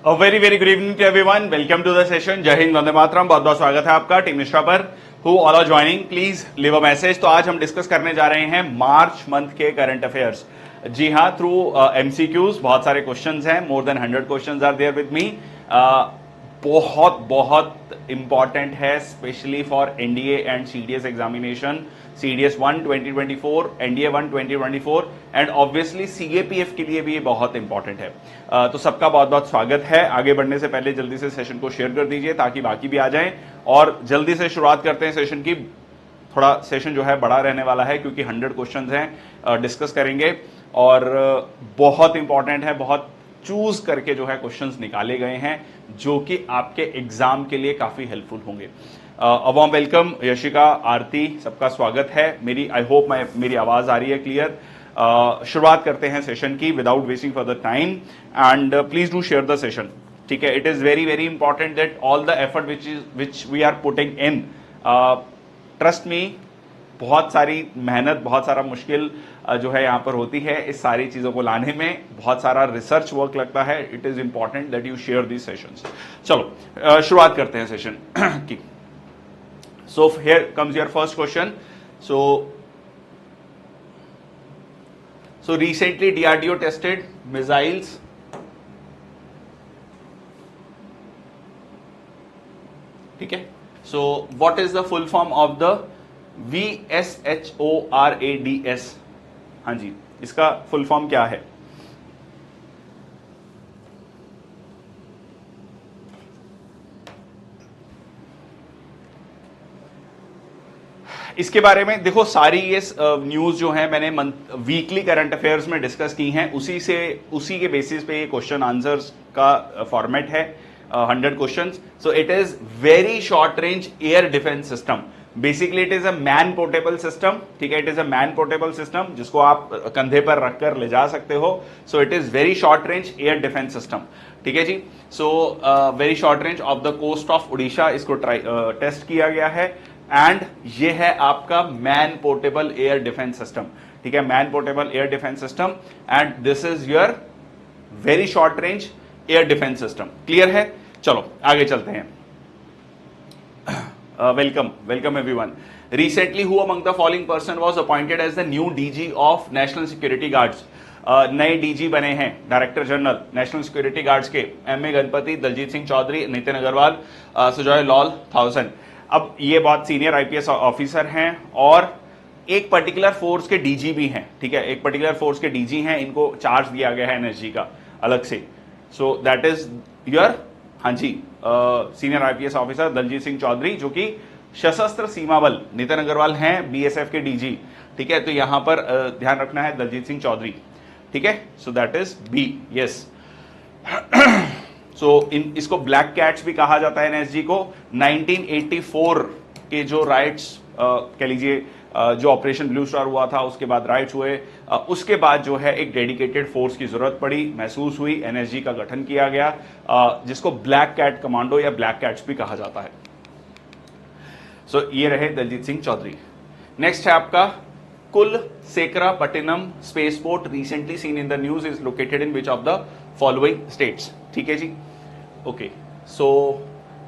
Very very good evening to everyone, welcome to the session. जय हिंद, वंदे मातरम। बहुत बहुत स्वागत है आपका टीम इंस्टा पर। Who all are joining, please leave a message. तो आज हम डिस्कस करने जा रहे हैं मार्च मंथ के करंट अफेयर्स। जी हाँ, थ्रू एमसीक्यूज बहुत सारे क्वेश्चंस हैं, more than 100 questions are there with me. बहुत बहुत इंपॉर्टेंट है, specially for NDA and CDS examination, CDS 1 2024, NDA 1 2024 and obviously CAPF के लिए भी ये बहुत इंपॉर्टेंट है। तो सबका बहुत बहुत स्वागत है। आगे बढ़ने से पहले जल्दी से सेशन को शेयर कर दीजिए ताकि बाकी भी आ जाएं, और जल्दी से शुरुआत करते हैं सेशन की। थोड़ा सेशन जो है बड़ा रहने वाला है क्योंकि 100 क्वेश्चंस हैं, डिस्कस करेंगे और बहुत इंपॉर्टेंट है। बहुत चूज करके जो है क्वेश्चंस निकाले गए हैं जो कि आपके एग्जाम के लिए काफी हेल्पफुल होंगे। अवाम वेलकम, यशिका, आरती, सबका स्वागत है। आई होप मेरी आवाज आ रही है क्लियर। शुरुआत करते हैं सेशन की without wasting further time and please do share the session. ठीक है, it is very very important that all the effort which we are putting in, trust me, बहुत सारी मेहनत, बहुत सारा मुश्किल जो है यहाँ पर होती है इस सारी चीजों को लाने में। बहुत सारा रिसर्च वर्क लगता है। It is important that you share these sessions. चलो शुरुआत करते हैं सेशन की। So here comes your first question. So recently DRDO tested missiles ठीक है। So what is the full form of the VSHORADS? हाँ जी, इसका फुल फॉर्म क्या है? इसके बारे में देखो, सारी ये न्यूज जो है मैंने वीकली करंट अफेयर्स में डिस्कस की हैं, उसी के बेसिस पे ये क्वेश्चन आंसर्स का फॉर्मेट है। 100 questions. So it is very short range air defence system. Basically it is a man portable system. ठीक है, it is a man portable system जिसको आप कंधे पर रखकर ले जा सकते हो। So it is very short range air defence system. ठीक है जी। So very short range off the coast of Odisha इसको टेस्ट किया गया है एंड ये है आपका man portable air defence system. ठीक है, man portable air defence system and this is your very short range air defence system. Clear है? चलो आगे चलते हैं। Welcome welcome everyone. Recently who among the following person was appointed as the new DG of national security guards? नए DG बने हैं, director general national security guards के, MA Ganapati, Daljit Singh Chaudhary, Nitin Agarwal, Sujoy Lal Thaosen. अब ये बहुत सीनियर आईपीएस ऑफिसर हैं और एक पर्टिकुलर फोर्स के डीजी भी हैं। ठीक है, एक पर्टिकुलर फोर्स के डीजी हैं, इनको चार्ज दिया गया है एनएसजी का अलग से। सो दैट इज योर, हाँ जी, senior IPS officer Daljeet Singh Chaudhary, जो कि सशस्त्र सीमा बल, नितिन अग्रवाल हैं बीएसएफ के डीजी। ठीक है, तो यहां पर ध्यान रखना है दलजीत सिंह चौधरी। ठीक है, so that is B, yes. इसको ब्लैक कैट्स भी कहा जाता है एनएसजी को। 1984 के जो राइट्स कह लीजिए, जो ऑपरेशन ब्लू स्टार हुआ था उसके बाद राइट्स हुए, उसके बाद जो है एक डेडिकेटेड फोर्स की जरूरत पड़ी, महसूस हुई, एनएसजी का गठन किया गया, जिसको ब्लैक कैट कमांडो या ब्लैक कैट्स भी कहा जाता है। सो ये रहे दलजीत सिंह चौधरी। नेक्स्ट है आपका Kulasekarapattinam spaceport, recently seen in the news, is located in which of the following states? ठीक है जी, ओके। सो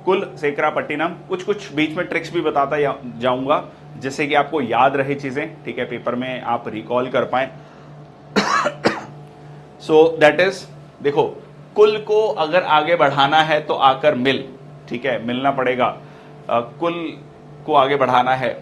कुलसेकरापट्टिनम, कुछ बीच में ट्रिक्स भी बताता जाऊंगा जिससे कि आपको याद रहे चीजें। ठीक है, पेपर में आप रिकॉल कर पाए। सो दैट इज, देखो, कुल को अगर आगे बढ़ाना है तो आकर मिल। ठीक है, मिलना पड़ेगा। कुल को आगे बढ़ाना है,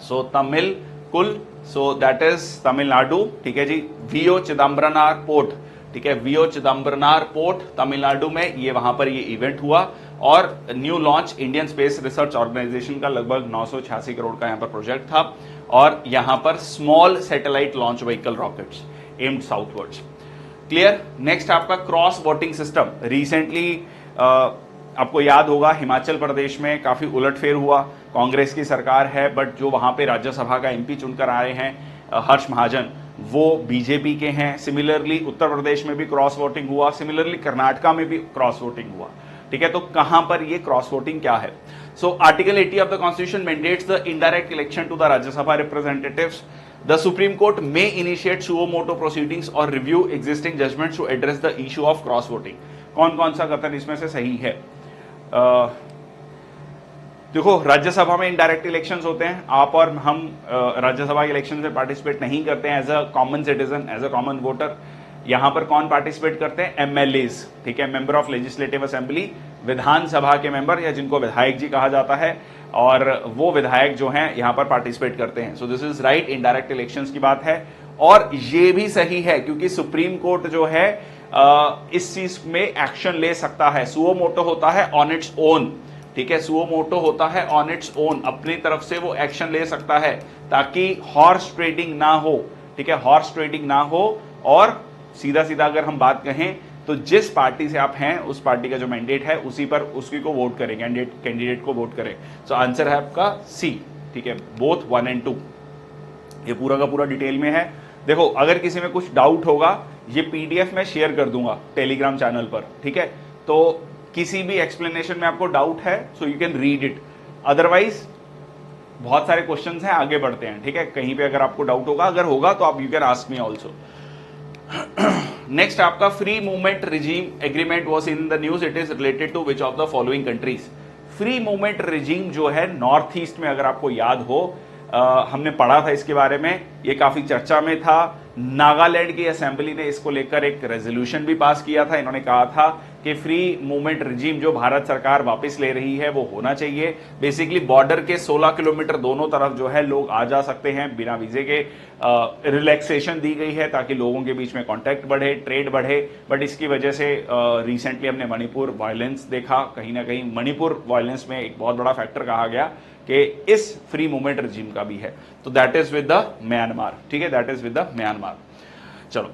सो तमिल कुल, सो दैट इज तमिलनाडु। ठीक है जी। वीओ चिदम्बरनार पोर्ट, ठीक है, वीओ चिदम्बरनार पोर्ट तमिलनाडु में, ये वहां पर ये इवेंट हुआ। और new launch Indian space research organisation का लगभग 986 करोड़ का यहां पर प्रोजेक्ट था, और यहां पर small satellite launch vehicle rockets aimed southwards. Clear? Next आपका क्रॉस वोटिंग सिस्टम। रिसेंटली आपको याद होगा हिमाचल प्रदेश में काफी उलटफेर हुआ, कांग्रेस की सरकार है, बट जो वहां पे राज्यसभा का एमपी चुनकर आए हैं हर्ष महाजन, वो बीजेपी के हैं। सिमिलरली उत्तर प्रदेश में भी क्रॉस वोटिंग हुआ, सिमिलरली कर्नाटका में भी क्रॉस वोटिंग हुआ। ठीक है, तो कहां पर ये क्रॉस वोटिंग क्या है? So article 80 of the constitution mandates the indirect election to the Rajya Sabha representatives. The Supreme Court may initiate suo motu proceedings or review existing judgments to address the issue of cross voting. कौन कौन सा कथन इसमें से सही है। देखो, राज्यसभा में इनडायरेक्ट इलेक्शंस होते हैं, आप और हम राज्यसभा इलेक्शन में पार्टिसिपेट नहीं करते हैं as a common citizen, as a common voter. यहां पर कौन पार्टिसिपेट करते हैं? एमएलएज, ठीक है, member of legislative assembly, Vidhan Sabha के मेंबर या जिनको विधायक जी कहा जाता है, और वो विधायक जो हैं यहां पर पार्टिसिपेट करते हैं। सो this is right, indirect elections की बात है। और ये भी सही है क्योंकि सुप्रीम कोर्ट जो है इस चीज में एक्शन ले सकता है, सुओ मोटो होता है ऑन इट्स ओन, ठीक है, सुओ मोटो होता है ऑन इट्स ओन, अपनी तरफ से वो एक्शन ले सकता है ताकि हॉर्स ट्रेडिंग ना हो, ठीक है, हॉर्स ट्रेडिंग ना हो। और सीधा सीधा अगर हम बात कहें तो जिस पार्टी से आप हैं उस पार्टी का जो मैंडेट है उसी पर उसी को वोट करें, कैंडिडेट को वोट करें। सो आंसर है आपका सी, ठीक है, बोथ 1 और 2। ये पूरा का पूरा डिटेल में है। देखो, अगर किसी में कुछ डाउट होगा, ये पीडीएफ में शेयर कर दूंगा टेलीग्राम चैनल पर, ठीक है, तो किसी भी एक्सप्लेनेशन में आपको डाउट है so you can read it, otherwise बहुत सारे क्वेश्चंस हैं, आगे बढ़ते हैं, ठीक है। कहीं पे अगर आपको डाउट होगा, अगर होगा तो आप you can ask me also. Next आपका free movement regime agreement was in the news, it is related to which of the following countries. Free movement regime जो है नॉर्थ ईस्ट में, अगर आपको याद हो, हमने पढ़ा था इसके बारे में, ये काफी चर्चा में था। नागालैंड की असेंबली ने इसको लेकर एक रेजोल्यूशन भी पास किया था। इन्होंने कहा था कि फ्री मूवमेंट रिजीम जो भारत सरकार वापस ले रही है वो होना चाहिए। बेसिकली बॉर्डर के 16 किलोमीटर दोनों तरफ जो है लोग आ जा सकते हैं बिना वीजे के, रिलैक्सेशन दी गई है ताकि लोगों के बीच में कांटेक्ट बढ़े, ट्रेड बढ़े। बट इसकी वजह से रिसेंटली हमने मणिपुर वायलेंस देखा, कहीं ना कहीं मणिपुर वायलेंस में एक बहुत बड़ा फैक्टर कहा गया कि इस फ्री मूवमेंट रिजीम का भी है, तो that is with the Myanmar, ठीक है, that is with the Myanmar. चलो,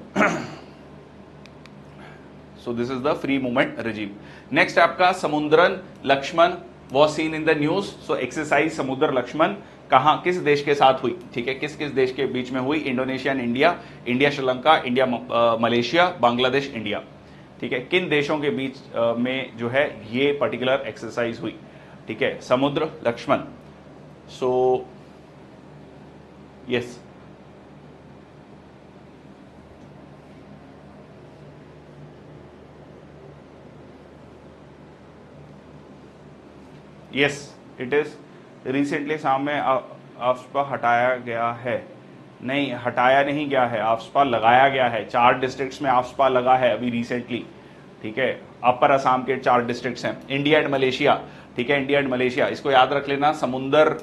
so this is the free movement regime. Next आपका Samudra Lakshman was seen in the news. So exercise Samudra Lakshman कहां, किस देश के साथ हुई, ठीक है, किस किस देश के बीच में हुई? Indonesia and India, India Sri Lanka, India Malaysia, Bangladesh India, ठीक है, किन देशों के बीच में जो है ये पर्टिकुलर एक्सरसाइज हुई, ठीक है, Samudra Lakshman. So yes, yes it is recently सामने आफ्सपा हटाया गया है, नहीं हटाया नहीं गया है, आफ्सपा लगाया गया है। 4 डिस्ट्रिक्ट्स में आफ्सपा लगा है अभी रिसेंटली, ठीक है, अपर असम के 4 डिस्ट्रिक्ट्स हैं। इंडिया एंड मलेशिया, ठीक है, इंडिया एंड मलेशिया, इसको याद रख लेना। समुद्र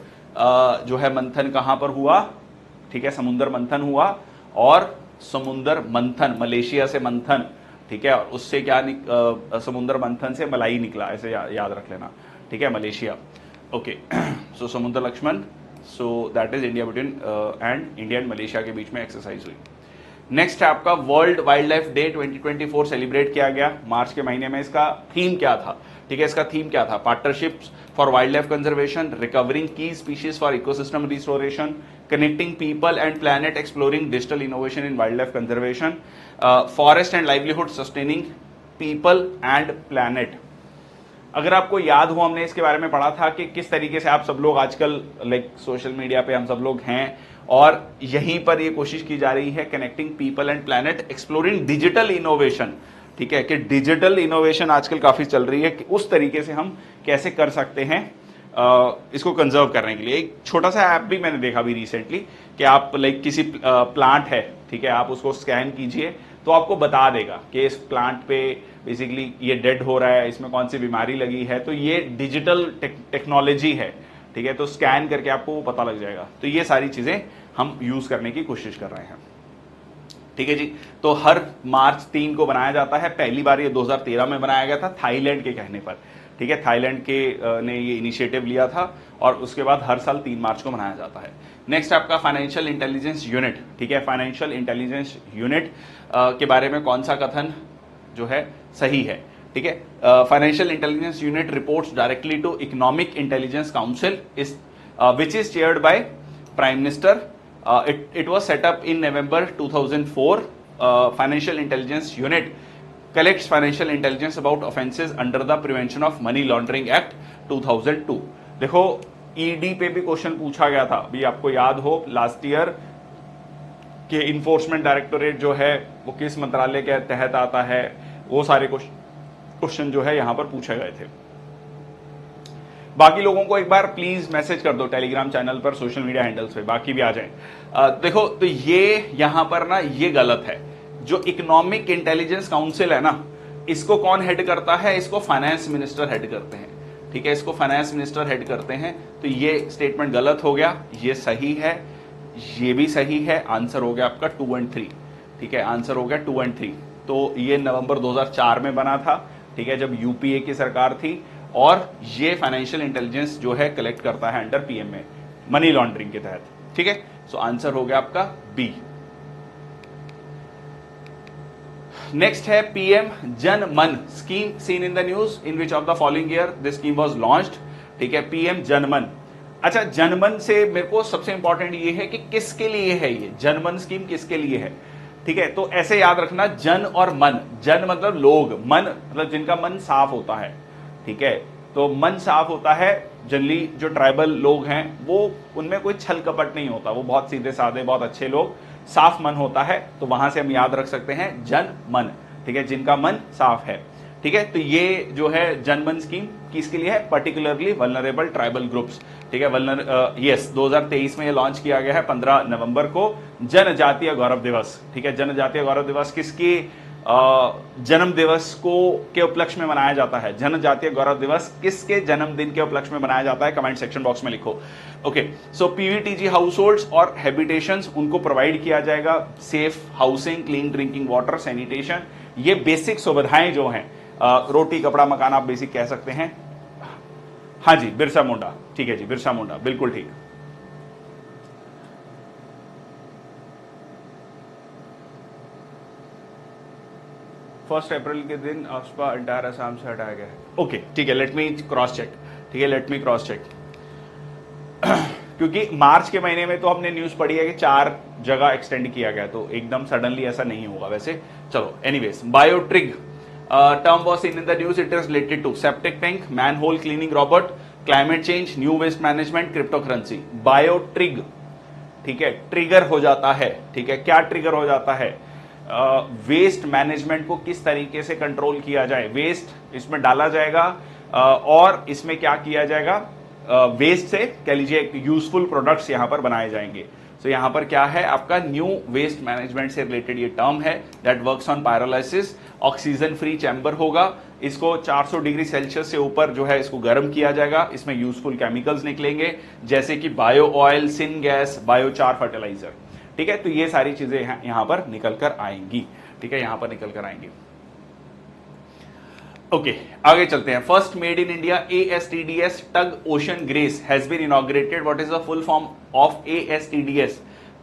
जो है मंथन कहां पर हुआ, ठीक है, समुद्र मंथन हुआ, और समुद्र मंथन मलेशिया से मंथन, ठीक है, और उससे क्या समुद्र मंथन से मलाई निकला, ऐसे याद रख लेना, ठीक है, Malaysia. Okay, so Samudra Lakshman, so that is India between and India and Malaysia के बीच में एक्सरसाइज हुई। नेक्स्ट है आपका world wildlife day 2024 celebrate किया गया मार्च के महीने में। इसका थीम क्या था, ठीक है, इसका थीम क्या था? Partnerships for wildlife conservation, recovering key species for ecosystem restoration, connecting people and planet, exploring digital innovation in wildlife conservation, forest and livelihood, sustaining people and planet. अगर आपको याद हो, हमने इसके बारे में पढ़ा था कि किस तरीके से आप सब लोग आजकल लाइक सोशल मीडिया पे हम सब लोग हैं, और यहीं पर ये कोशिश की जा रही है connecting people and planet, exploring digital innovation, ठीक है, कि डिजिटल इनोवेशन आजकल काफी चल रही है कि उस तरीके से हम कैसे कर सकते हैं इसको कंजर्व करने के लिए। एक छोटा सा ऐप भी मैंने देखा भी रिसेंटली कि आप लाइक किसी प्लांट है, ठीक है, आप उसको स्कैन कीजिए तो आपको बता देगा कि इस प्लांट पे बेसिकली ये डेड हो रहा है, इसमें कौन सी बीमारी लगी है। तो ये डिजिटल टेक्नोलॉजी है, ठीक है, तो स्कैन करके आपको वो पता लग जाएगा। तो ये सारी चीजें हम यूज करने की कोशिश कर रहे हैं, ठीक है जी। तो हर मार्च 3 को बनाया जाता है। पहली बार ये 2013 में बनाया गया था थाईलैंड के कहने पर, ठीक है, थाईलैंड के ने ये इनिशिएटिव लिया था, और उसके बाद हर साल 3 मार्च को मनाया जाता है। नेक्स्ट आपका फाइनेंशियल इंटेलिजेंस यूनिट, ठीक है, फाइनेंशियल इंटेलिजेंस यूनिट के बारे में कौन सा कथन जो है सही है, ठीक है। Financial intelligence unit reports directly to economic intelligence council is which is chaired by prime minister. It was set up in November 2004. Financial Intelligence Unit collects financial intelligence about offences under the Prevention of Money Laundering Act 2002. देखो, ED पे भी question पूछा गया था, अभी आपको याद हो लास्ट ईयर कि इन्फोर्समेंट डायरेक्टोरेट जो है वो किस मंत्रालय के तहत आता है, वो सारे क्वेश्चन जो है यहां पर पूछे गए थे। बाकी लोगों को एक बार प्लीज मैसेज कर दो टेलीग्राम चैनल पर, सोशल मीडिया हैंडल्स पे, बाकी भी आ जाएं। देखो तो ये यहां पर ना ये गलत है। जो इकोनॉमिक इंटेलिजेंस काउंसिल है ना, इसको कौन हेड करता है? इसको फाइनेंस मिनिस्टर हेड करते हैं, ठीक है, इसको फाइनेंस मिनिस्टर हेड करते हैं। तो ये स्टेटमेंट गलत हो गया, ये सही है, ये भी सही है। आंसर हो गया आपका 2 और 3, ठीक है, आंसर हो गया 2 और 3। तो ये नवंबर 2004 में बना था, ठीक है, जब यूपीए की सरकार थी, और ये फाइनेंशियल इंटेलिजेंस जो है कलेक्ट करता है अंडर पीएम में, मनी लॉन्ड्रिंग के तहत, ठीक है। सो आंसर हो गया आपका बी। नेक्स्ट है पीएम जन मन scheme scene in the news in which of the following year this scheme was launched, ठीक है, पीएम जनमन। अच्छा, जनमन से मेरे को सबसे इंपॉर्टेंट ये है कि किसके लिए है ये जनमन स्कीम, किसके लिए है, ठीक है। तो ऐसे याद रखना, जन और मन, जन मतलब लोग, मन मतलब जिनका मन साफ होता है, ठीक है। तो मन साफ होता है, जनरली जो ट्राइबल लोग हैं वो, उनमें कोई छल कपट नहीं होता, वो बहुत सीधे साधे, बहुत अच्छे लोग, साफ मन होता है। तो वहां से हम याद रख सकते हैं जन मन, ठीक है, जिनका मन साफ है, ठीक है। तो ये जो है जनमन स्कीम किसके लिए है? पर्टिकुलरली वल्नरेबल ट्राइबल ग्रुप्स, ठीक है। 2023 में ये लॉन्च किया गया है 15 नवंबर को, जनजातीय गौरव दिवस, ठीक है। जनजातीय गौरव दिवस किसकी जन्म दिवस को के उपलक्ष्य में मनाया जाता है? जनजातीय गौरव दिवस किसके जन्मदिन के उपलक्ष्य में मनाया जाता है? कमेंट सेक्शन बॉक्स में लिखो। ओके, सो पीवीटीजी हाउस होल्ड्स और हैबिटेशंस, उनको प्रोवाइड किया जाएगा safe housing, clean drinking water, sanitation, ये बेसिक सुविधाएं जो हैं, रोटी कपड़ा मकान आप बेसिक कह सकते हैं। हाँ जी, बिरसा मुंडा, ठीक है जी, बिरसा मुंडा, बिल्कुल ठीक। फर्स्ट अप्रैल के दिन आफ्सपा एंटायर असम से हटाया गया है। ओके, ठीक है, लेट मी क्रॉस चेक, ठीक है, लेट मी क्रॉस चेक। क्योंकि मार्च के महीने में तो हमने न्यूज पढ़ी है कि 4 जगह एक्सटेंड किया गया, तो एकदम सडनली ऐसा नहीं होगा वैसे। चलो, anyways, बायोट्रिग term was seen in the news. It is related to septic tank, manhole cleaning robot, climate change, new waste management, cryptocurrency. बायोट्रिग, ठीक है, ट्रिगर हो जाता है, ठीक है। क्या ट्रिगर हो जाता है? वेस्ट मैनेजमेंट को किस तरीके से कंट्रोल किया जाए, वेस्ट इसमें डाला जाएगा, और इसमें क्या किया जाएगा, वेस्ट से कह लीजिए एक यूजफुल प्रोडक्ट्स यहां पर बनाए जाएंगे। तो यहां पर क्या है आपका, न्यू वेस्ट मैनेजमेंट से रिलेटेड ये टर्म है, that works on pyrolysis. Oxygen free chamber होगा, इसको 400 डिग्री सेल्सियस से ऊपर जो है इसको गर्म किया जाएगा, इसमें यूजफुल केमिकल्स निकलेंगे जैसे कि bio oil, syngas, biochar fertiliser, ठीक है। तो ये सारी चीजें यहां पर निकल कर आएंगी, ठीक है, यहां पर निकल कर आएंगी। ओके, आगे चलते हैं। First made in India ASTDS tug ocean grace has been inaugurated. What is the full form of ASTDS?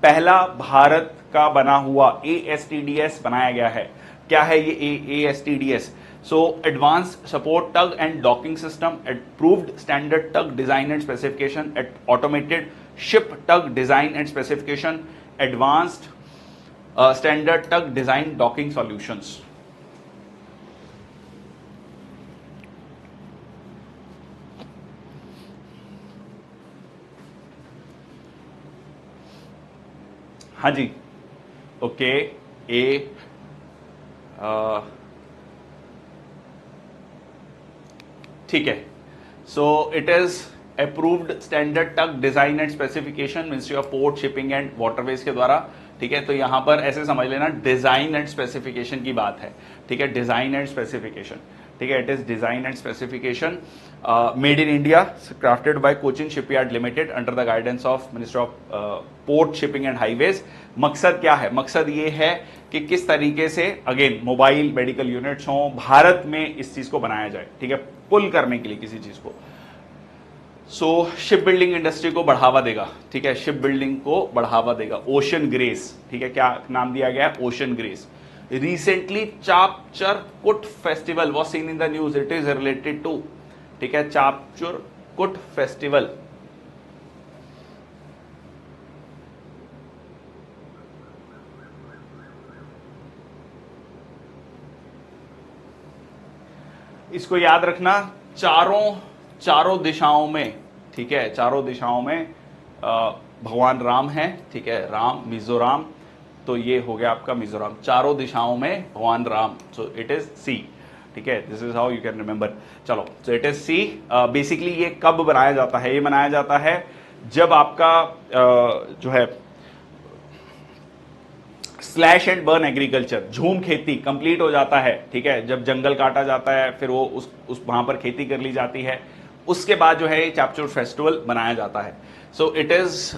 पहला भारत का बना हुआ ASTDS बनाया गया है। क्या है ये ASTDS? So advance support tug and docking system, approved standard tug design and specification, automated ship tug design and specification, advanced standard tug design docking solutions. हाँ जी, ओके, ए ठीक है। So it is approved standard tug design and specification, ministry of port, shipping and waterways के द्वारा, ठीक है। तो यहां पर ऐसे समझ लेना डिजाइन एंड स्पेसिफिकेशन की बात है, ठीक है, डिजाइन एंड स्पेसिफिकेशन, ठीक है। It is design and specification, made in India, crafted by Cochin shipyard limited under the guidance of minister of port, shipping and highways. मकसद क्या है? मकसद ये है कि किस तरीके से अगेन मोबाइल मेडिकल यूनिट्स हों, भारत में इस चीज को बनाया जाए, ठीक है, पुल करने के लिए किसी चीज को। सो शिप बिल्डिंग इंडस्ट्री को बढ़ावा देगा, ठीक है, शिप बिल्डिंग को बढ़ावा देगा। ओशन ग्रेस, ठीक है, क्या नाम दिया गया? Ocean grace. Recently Chapchar Kut festival was seen in the news, it is related to, ठीक है, चापचुर कुट फेस्टिवल। इसको याद रखना, चारों दिशाओं में, ठीक है, चारों दिशाओं में भगवान राम है, ठीक है, राम, मिजोराम, तो ये हो गया आपका मिजोराम, चारों दिशाओं में भगवान Ram, so it is C, ठीक है, this is how you can remember. चलो, so it is C. Basically ये कब बनाया जाता है? ये बनाया जाता है जब आपका जो है स्लैश एंड बर्न एग्रीकल्चर, झूम खेती कंप्लीट हो जाता है, ठीक है, जब जंगल काटा जाता है फिर वो उस वहां पर खेती कर ली जाती है, उसके बाद जो है ये चैप्चूर फेस्टिवल मनाया जाता है। So it is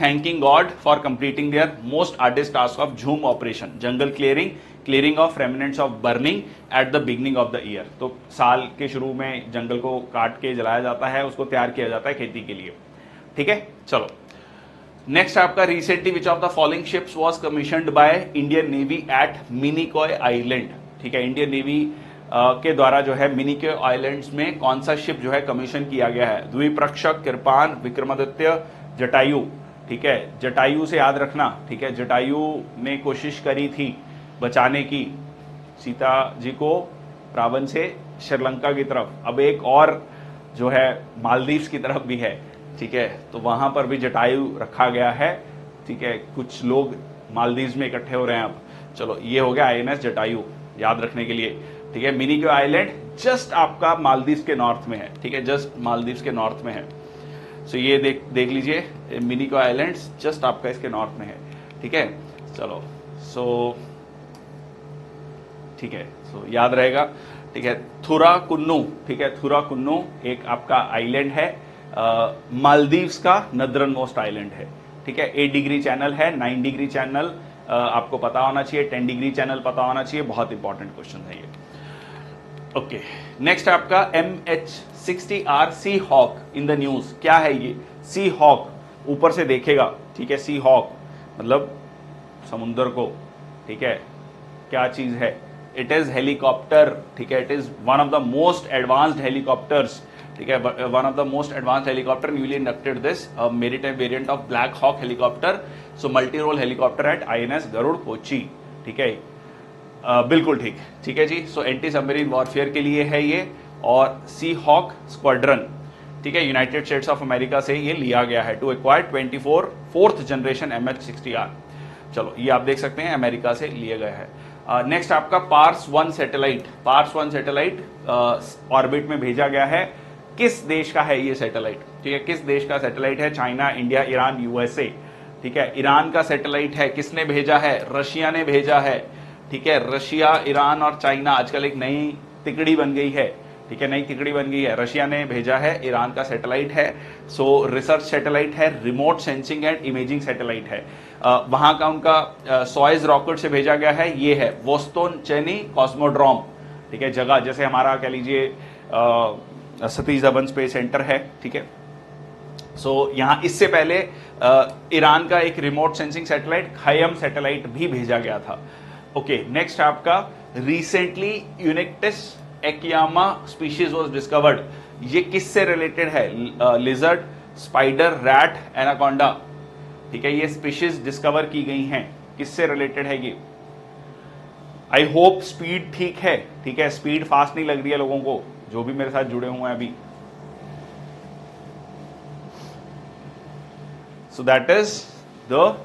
thanking god for completing their most artist task of Jhum operation, jungle clearing of remnants of burning at the beginning of the year. तो साल के शुरू में जंगल को काट के जलाया जाता है, उसको तैयार किया जाता है खेती के लिए, ठीक है। चलो, नेक्स्ट आपका recently which of the following ships was commissioned by Indian navy at Minicoy island, ठीक है, इंडियन नेवी के द्वारा जो है मिनिकॉय आइलैंड्स में कौन सा शिप जो है कमीशन किया गया है? द्विप्रक्षक, कृपान, विक्रमादित्य, जटायु, ठीक है, जटायु से याद रखना, ठीक है, जटायु ने कोशिश करी थी बचाने की सीता जी को रावण से श्रीलंका की तरफ, अब एक और जो है मालदीव्स की तरफ भी है, ठीक है, तो वहां पर भी जटायु रखा गया है, ठीक है, कुछ लोग मालदीव्स में इकट्ठे हो रहे हैं अब। चलो, ये हो गया INS जटायु, याद रखने के लिए, ठीक है। मिनिकॉय आइलैंड जस्ट आपका मालदीव्स के नॉर्थ में है, ठीक है, जस्ट मालदीव्स के नॉर्थ में है। सो ये देख लीजिए, मिनिकॉय आइलैंड्स जस्ट आपका इसके नॉर्थ में है, ठीक है। चलो, सो ठीक है, सो याद रहेगा, ठीक है। थुराकुन्नू, ठीक है, थुराकुन्नू एक आपका आइलैंड है, मालदीव्स का नदरन मोस्ट आइलैंड है, ठीक है। 8 डिग्री चैनल है, 9 डिग्री चैनल आपको पता होना चाहिए, 10 डिग्री चैनल पता होना चाहिए, बहुत इंपॉर्टेंट क्वेश्चन है ये। ओके, नेक्स्ट आपका MH-60R sea hawk in the news, क्या है ये? सी हॉक ऊपर से देखेगा, ठीक है, सी हॉक मतलब समुद्र को, ठीक है, क्या चीज है? इट इज हेलीकॉप्टर, ठीक है, it is one of the most advanced helicopters, ठीक है, one of the most advanced helicopter, newly inducted this maritime variant of black hawk helicopter, so multi role helicopter at INS Garud Kochi, ठीक है, बिल्कुल ठीक, ठीक है जी। सो एंटी सबमरीन वॉरफेयर के लिए है ये, और सी हॉक स्क्वाड्रन, ठीक है, यूनाइटेड स्टेट्स ऑफ अमेरिका से ये लिया गया है to acquire 24 fourth generation MH-60R। चलो, ये आप देख सकते हैं अमेरिका से लिया गया है। नेक्स्ट आपका PARS 1 satellite, PARS 1 satellite orbit में भेजा गया है, किस देश का है ये सैटेलाइट? ठीक है, किस देश का सैटेलाइट है? चाइना, इंडिया, ईरान, USA, ठीक है। ईरान का सैटेलाइट है, किसने भेजा है? रशिया ने भेजा है, ठीक है। रशिया, ईरान और चाइना आजकल एक नई तिकड़ी बन गई है, ठीक है, नई तिकड़ी बन गई है, रशिया ने भेजा है, ईरान का सैटेलाइट है। सो रिसर्च सैटेलाइट है, remote sensing and imaging satellite है। वहां का उनका सॉयज रॉकेट से भेजा गया है, ये है वोस्तोनचेनी कॉस्मोड्रोम, ठीक है, जगह जैसे हमारा कह लीजिए सतीश धवन स्पेस सेंटर है, ठीक है। सो यहाँ इससे पहले ईरान का एक रिमोट सेंसिंग सैटेलाइट खयम सैटेलाइट भी भेजा गया था। ओके, नेक्स्ट आपका रिसेंटली यूनिक्टिस एक्यामा स्पीशीज वाज डिस्कवर्ड, ये किससे रिलेटेड है? लिजर्ड, स्पाइडर, रैट, एनाकोंडा, ठीक है, ये स्पीशीज डिस्कवर की गई हैं, किससे रिलेटेड है ये? आई होप स्पीड ठीक है, ठीक है, स्पीड फास्ट नहीं लग रही है लोगों को जो भी मेरे साथ जुड़े हुए हैं अभी। सो that is the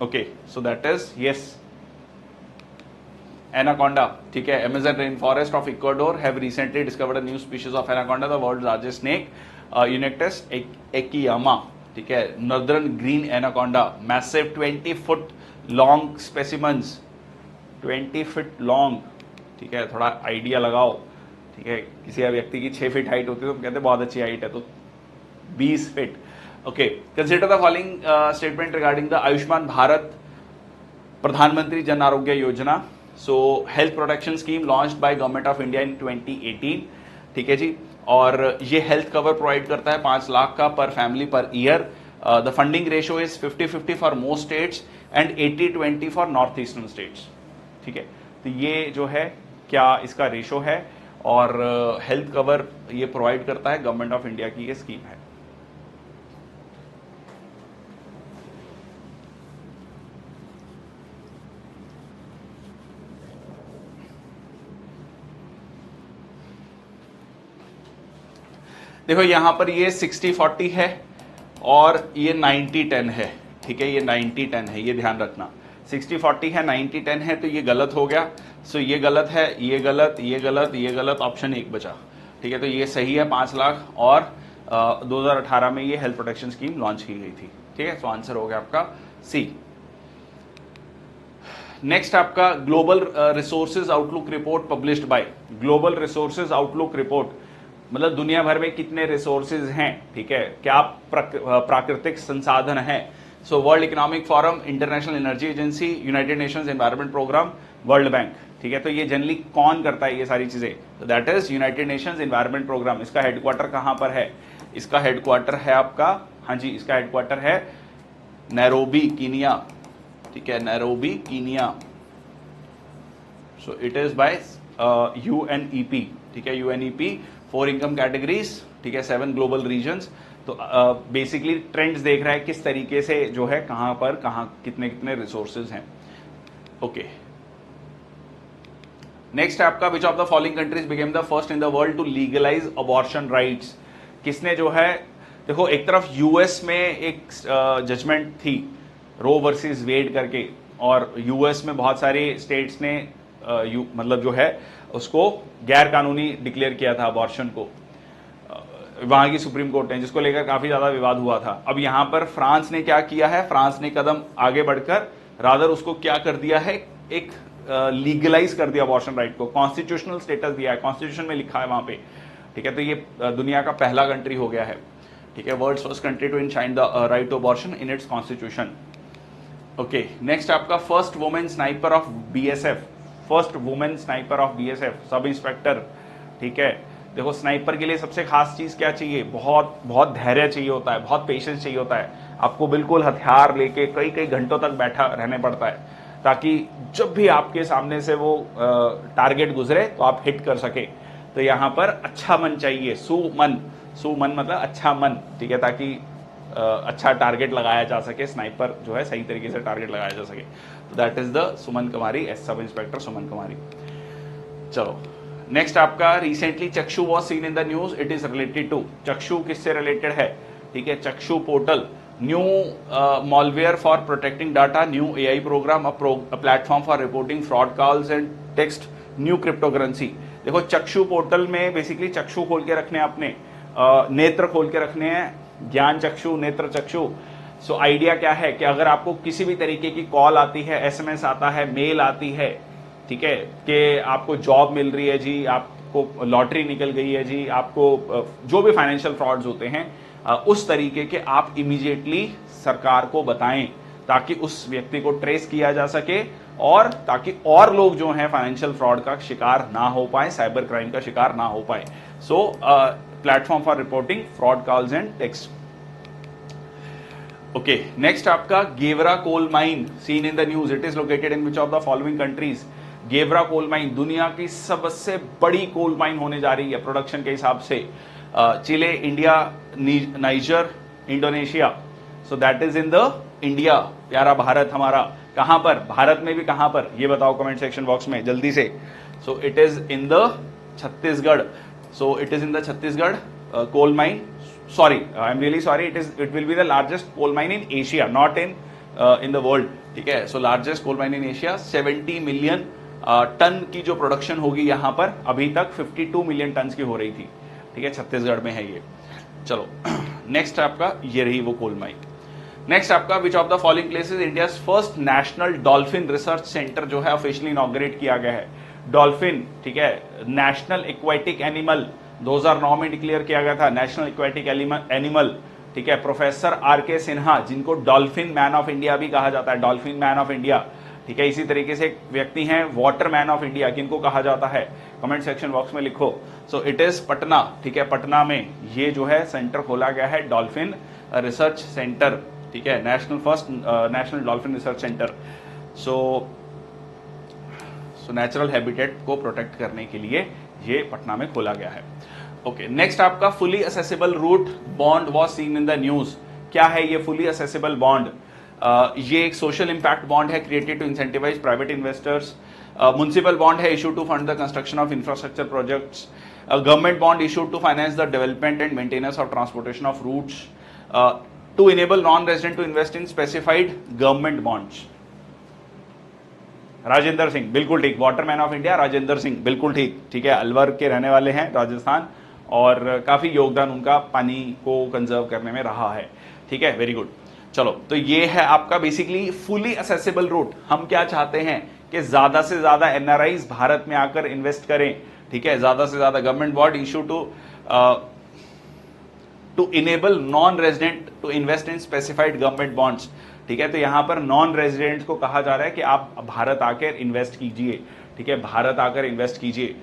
okay, so that is yes anaconda, ठीक है। Amazon rainforest of Ecuador have recently discovered a new species of anaconda, the world's largest snake, Eunyctus ekiyama, ठीक है, northern green anaconda, massive 20 foot long specimens, 20 feet long, ठीक है, थोड़ा idea लगाओ, ठीक है, किसी व्यक्ति की 6 फीट हाइट होती है तो कहते हैं बहुत अच्छी हाइट है, तो 20 feet. Okay, consider the following statement regarding the Ayushman Bharat प्रधानमंत्री जन आरोग्य योजना। सो health protection scheme launched by government of India इन 2018, ठीक है जी, और ये हेल्थ कवर प्रोवाइड करता है 5 लाख का पर family per year. The funding ratio is 50-50 for most states and 80-20 for north eastern states, ठीक है। तो ये जो है क्या इसका रेशो है, और हेल्थ कवर ये प्रोवाइड करता है, गवर्नमेंट ऑफ इंडिया की ये स्कीम है। देखो यहां पर ये 60-40 है और ये 90-10 है, ठीक है, ये 90-10 है, ये ध्यान रखना। 60-40 है, 90-10 है, तो ये गलत हो गया। सो ये गलत है, ये गलत, ये गलत, ये गलत, ऑप्शन 1 बचा। ठीक है, तो ये सही है 5 लाख, और 2018 में ये हेल्थ प्रोटेक्शन स्कीम लॉन्च की गई थी। ठीक है, तो आंसर हो गया आपका सी। नेक्स्ट आपका global resources outlook report published by, global resources outlook report मतलब दुनिया भर में कितने रिसोर्सेज हैं, ठीक है, क्या प्राकृतिक संसाधन है। So world economic forum, international energy agency, united nations environment programme, world bank. ठीक है, तो ये जनरली कौन करता है ये सारी चीजें, तो that is united nations environment programme. इसका हेडक्वार्टर कहां पर है, इसका हेडक्वार्टर है आपका, हाँ जी, इसका हेडक्वार्टर है नैरोबी, कीनिया। ठीक है, Nairobi, Kenya. So it is by UNEP। ठीक है, UNEP, 4 इनकम कैटेगरीज, ठीक है, 7 ग्लोबल रीजन्स। तो बेसिकली ट्रेंड्स देख रहा है किस तरीके से जो है, कहां पर कहां कितने कितने रिसोर्सेज हैं। ओके, नेक्स्ट आपका which of the following countries became the first in the world to legalise abortion rights. किसने जो है, देखो एक तरफ यूएस में एक जजमेंट थी रो वर्सेस वेड करके, और यूएस में बहुत सारे स्टेट्स ने मतलब जो है उसको गैर कानूनी डिक्लेयर किया था अबॉर्शन को, वहां की सुप्रीम कोर्ट ने, जिसको लेकर काफी ज्यादा विवाद हुआ था। अब यहां पर फ्रांस ने क्या किया है, फ्रांस ने कदम आगे बढ़कर रादर उसको क्या कर दिया है, एक लीगलाइज कर दिया अबॉर्शन राइट को, कॉन्स्टिट्यूशनल स्टेटस दिया है, कॉन्स्टिट्यूशन में लिखा है वहां पे। ठीक है, तो ये दुनिया का पहला कंट्री हो गया है। ठीक है, world's first country to enshrine the right to abortion in its constitution. Okay, next आपका first women sniper of BSF, first women sniper of BSF, sub inspector. ठीक है, देखो स्नाइपर के लिए सबसे खास चीज क्या चाहिए, बहुत बहुत धैर्य चाहिए होता है, बहुत पेशेंस चाहिए होता है। आपको बिल्कुल हथियार लेके कई कई घंटों तक बैठा रहने पड़ता है, ताकि जब भी आपके सामने से वो टारगेट गुजरे तो आप हिट कर सके। तो यहाँ पर अच्छा मन चाहिए, सुमन, सुमन मतलब अच्छा मन। ठीक है, ताकि अच्छा टारगेट लगाया जा सके, स्नाइपर जो है सही तरीके से टारगेट लगाया जा सके। तो that is the Suman Kumari, as sub inspector Suman Kumari. चलो नेक्स्ट आपका recently Chakshu was seen in the news, it is related to, Chakshu किससे रिलेटेड है। ठीक है, Chakshu portal, new malware for protecting data, new AI program, a platform for reporting fraud calls and text, new cryptocurrency. देखो Chakshu portal में basically चक्षु खोल के रखने हैं अपने, नेत्र खोल के रखने हैं, ज्ञान चक्षु, नेत्र चक्षु। सो आइडिया क्या है कि अगर आपको किसी भी तरीके की कॉल आती है, SMS आता है, मेल आती है, ठीक है, कि आपको जॉब मिल रही है जी, आपको लॉटरी निकल गई है जी, आपको जो भी फाइनेंशियल फ्रॉड्स होते हैं उस तरीके के आप इमीडिएटली सरकार को बताएं, ताकि उस व्यक्ति को ट्रेस किया जा सके, और ताकि और लोग जो हैं फाइनेंशियल फ्रॉड का शिकार ना हो पाए, साइबर क्राइम का शिकार ना हो पाए। सो platform for reporting fraud calls and text. Okay, next आपका Gevra coal mine seen in the news, it is located in which of the following countries. Gevra coal mine दुनिया की सबसे बड़ी कोल माइन होने जा रही है प्रोडक्शन के हिसाब से। Chile, India, Niger, Indonesia. So that is in the India, प्यारा भारत हमारा। कहां पर, भारत में भी कहां पर, ये बताओ कमेंट सेक्शन बॉक्स में जल्दी से। So it is in the Chhattisgarh, so it is in the Chhattisgarh coal mine. Sorry, I'm really sorry. It will be the largest coal mine in Asia, not in the world. ठीक है, so largest coal mine in Asia, 70 million ton की जो production होगी यहाँ पर, अभी तक 52 million ton की हो रही थी। ठीक है, छत्तीसगढ़ में है ये। चलो नेक्स्ट आपका ये रही वो कोल माइन। नेक्स्ट आपका which of the following places India first national dolphin research centre जो है ऑफिशियली इनॉग्रेट किया गया है। डॉल्फिन, ठीक है, नेशनल एक्वेटिक एनिमल 2009 में डिक्लेयर किया गया था, नेशनल एक्वेटिक एनिमल। ठीक है, प्रोफेसर RK सिन्हा, जिनको डॉल्फिन मैन ऑफ इंडिया भी कहा जाता है, डॉल्फिन मैन ऑफ इंडिया। ठीक है, इसी तरीके से एक व्यक्ति हैं वाटर मैन ऑफ इंडिया, किनको कहा जाता है, कमेंट सेक्शन बॉक्स में लिखो। सो इट इज पटना। ठीक है, पटना में ये जो है सेंटर खोला गया है, डॉल्फिन रिसर्च सेंटर। ठीक है, national dolphin research centre. So natural habitat को प्रोटेक्ट करने के लिए ये पटना में खोला गया है। ओके, नेक्स्ट आपका fully accessible route bond was seen in the news. क्या है ये फुली असेसिबल बॉन्ड? ये एक सोशल इंपैक्ट बॉन्ड है, created to incentivise private investors. Municipal bond है, issue to fund the construction of infrastructure projects. Government bond issued to finance the development and maintenance of transportation of routes. To enable non resident to invest in specified government bonds. Rajendra Singh बिल्कुल ठीक, waterman of India Rajendra Singh बिल्कुल ठीक। ठीक है, अलवर के रहने वाले हैं, राजस्थान, और काफी योगदान उनका पानी को कंजर्व करने में रहा है। ठीक है, वेरी गुड। चलो, तो ये है आपका बेसिकली फुली असेसिबल रूट। हम क्या चाहते हैं कि ज्यादा से ज्यादा एनआरआईज भारत में आकर इन्वेस्ट करें। ठीक है, ज्यादा से ज्यादा government bond issue to enable non resident to invest in specified government bonds. ठीक है, तो यहां पर नॉन रेजिडेंट को कहा जा रहा है कि आप भारत आकर इन्वेस्ट कीजिए। ठीक है, भारत आकर इन्वेस्ट कीजिए।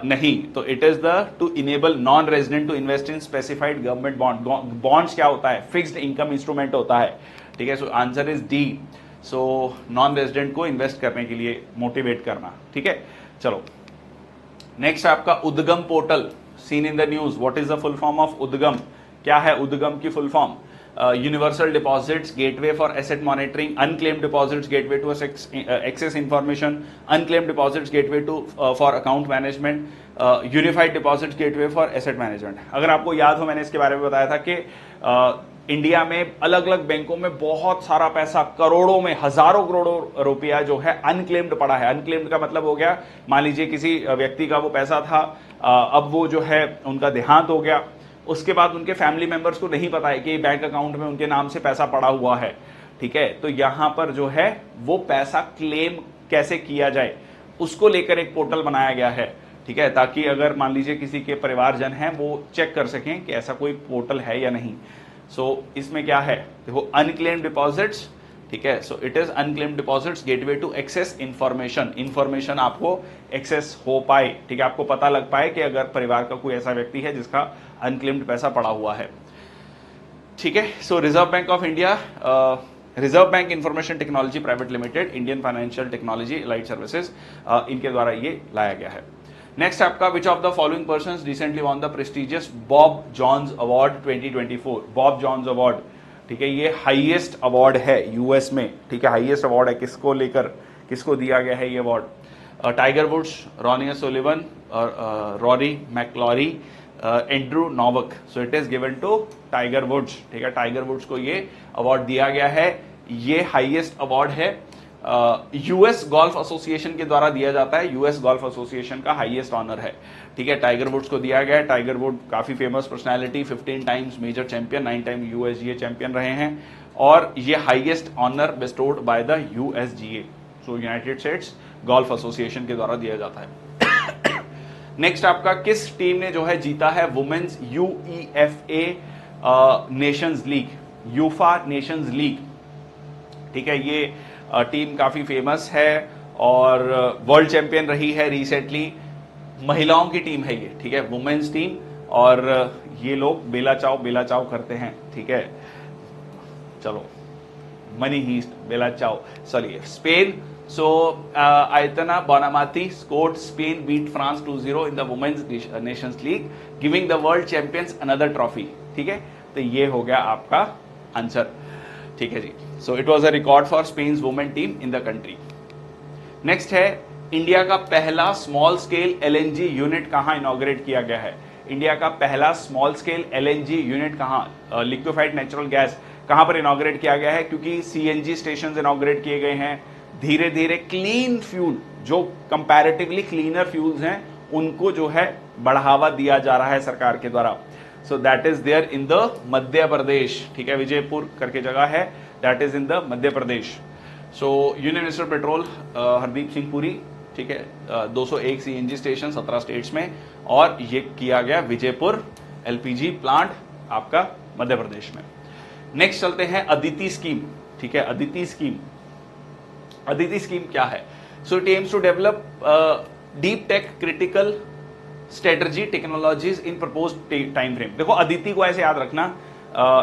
नहीं तो it is the to enable non resident to invest in specified government bond. Bonds क्या होता है? फिक्स्ड इनकम इंस्ट्रूमेंट होता है। ठीक है, so answer is D. So non resident को इन्वेस्ट करने के लिए मोटिवेट करना। ठीक है, चलो नेक्स्ट आपका Udgam portal seen in the news. What is the full form of Udgam? क्या है उद्गम की full form? Universal deposits gateway for asset monitoring, unclaimed deposits gateway to access information, unclaimed deposits gateway to for account management, unified deposits gateway for asset management. अगर आपको याद हो, मैंने इसके बारे में बताया था कि इंडिया में अलग अलग बैंकों में बहुत सारा पैसा, करोड़ों में, हजारों करोड़ों रुपया जो है अनक्लेम्ड पड़ा है। अनक्लेम्ड का मतलब हो गया, मान लीजिए किसी व्यक्ति का वो पैसा था, अब वो जो है उनका देहांत हो गया, उसके बाद उनके फैमिली मेंबर्स को नहीं पता है कि बैंक अकाउंट में उनके नाम से पैसा पड़ा हुआ है। ठीक है, तो यहां पर जो है वो पैसा क्लेम कैसे किया जाए उसको लेकर एक पोर्टल बनाया गया है। ठीक है, ताकि अगर मान लीजिए किसी के परिवारजन हैं वो चेक कर सकें कि ऐसा कोई पोर्टल है या नहीं। सो इसमें क्या है, देखो अनक्लेम्ड डिपॉजिट्स। ठीक है, so it is unclaimed deposits gateway to access information. Information आपको एक्सेस हो पाए। ठीक है, आपको पता लग पाए कि अगर परिवार का कोई ऐसा व्यक्ति है जिसका अनक्लेम्ड पैसा पड़ा हुआ है। ठीक है, so reserve bank of India, reserve bank information technology private limited, Indian financial technology allied services, इनके द्वारा ये लाया गया है। नेक्स्ट आपका which of the following persons recently won the prestigious Bob Jones award 2024। Bob Jones award, ठीक है, ये हाईएस्ट अवार्ड है यूएस में। ठीक है, हाईएस्ट अवार्ड है, किसको लेकर, किसको दिया गया है ये award? Tiger Woods, Ronnie O'Sullivan, Rory McIlroy, Andrew Novak. So it is given to Tiger Woods. ठीक है, टाइगर वुड्स को ये अवार्ड दिया गया है। ये हाईएस्ट अवार्ड है, यूएस गोल्फ एसोसिएशन के द्वारा दिया जाता है। यूएस गोल्फ एसोसिएशन का हाईएस्ट ऑनर है। ठीक है, टाइगर वुड्स को दिया गया है। टाइगर वुड काफी famous personality, 15 times major champion, 9 time USGA champion रहे हैं, और ये highest honour bestowed by the USGA, so United States golf association के द्वारा दिया जाता है। नेक्स्ट आपका किस टीम ने जो है जीता है women's UEFA nations league, UEFA nations league? ठीक है, ये टीम काफी फेमस है और वर्ल्ड चैंपियन रही है रिसेंटली। महिलाओं की टीम है ये। ठीक है, वुमेन्स टीम, और ये लोग बेला चाव करते हैं। ठीक है, चलो मनी हीस्ट, बेला चाव, चलिए Spain. So Aitana Bonmati scored Spain beat France 2-0 in the women's nations league, giving the world champions another trophy. ठीक है, तो ये हो गया आपका आंसर। ठीक है जी, so it was a record for Spain women team in the country. Next है इंडिया का पहला स्मॉल स्केल एलएनजी यूनिट कहां इनॉग्रेट किया गया है? इंडिया का पहला स्मॉल स्केल एलएनजी यूनिट कहां, लिक्विफाइड नेचुरल गैस, कहां पर इनॉग्रेट किया गया है? क्योंकि सीएनजी स्टेशन इनॉग्रेट किए गए हैं। धीरे धीरे क्लीन फ्यूल, जो कंपैरेटिवली क्लीनर फ्यूल्स हैं, उनको जो है बढ़ावा दिया जा रहा है सरकार के द्वारा। So that is there in the Madhya Pradesh. ठीक है, विजयपुर करके जगह है, that is in the Madhya Pradesh. So union minister petrol Hardeep Singh Puri, ठीक है, 201 सीएनजी स्टेशन 17 स्टेट्स में, और ये किया गया विजयपुर एलपीजी प्लांट आपका मध्य प्रदेश में। नेक्स्ट चलते हैं अदिति स्कीम। ठीक है, अदिति स्कीम, अदिति स्कीम क्या है? So it aims to develop deep tech critical strategy technologies in propose time frame. देखो अदिति को ऐसे याद रखना,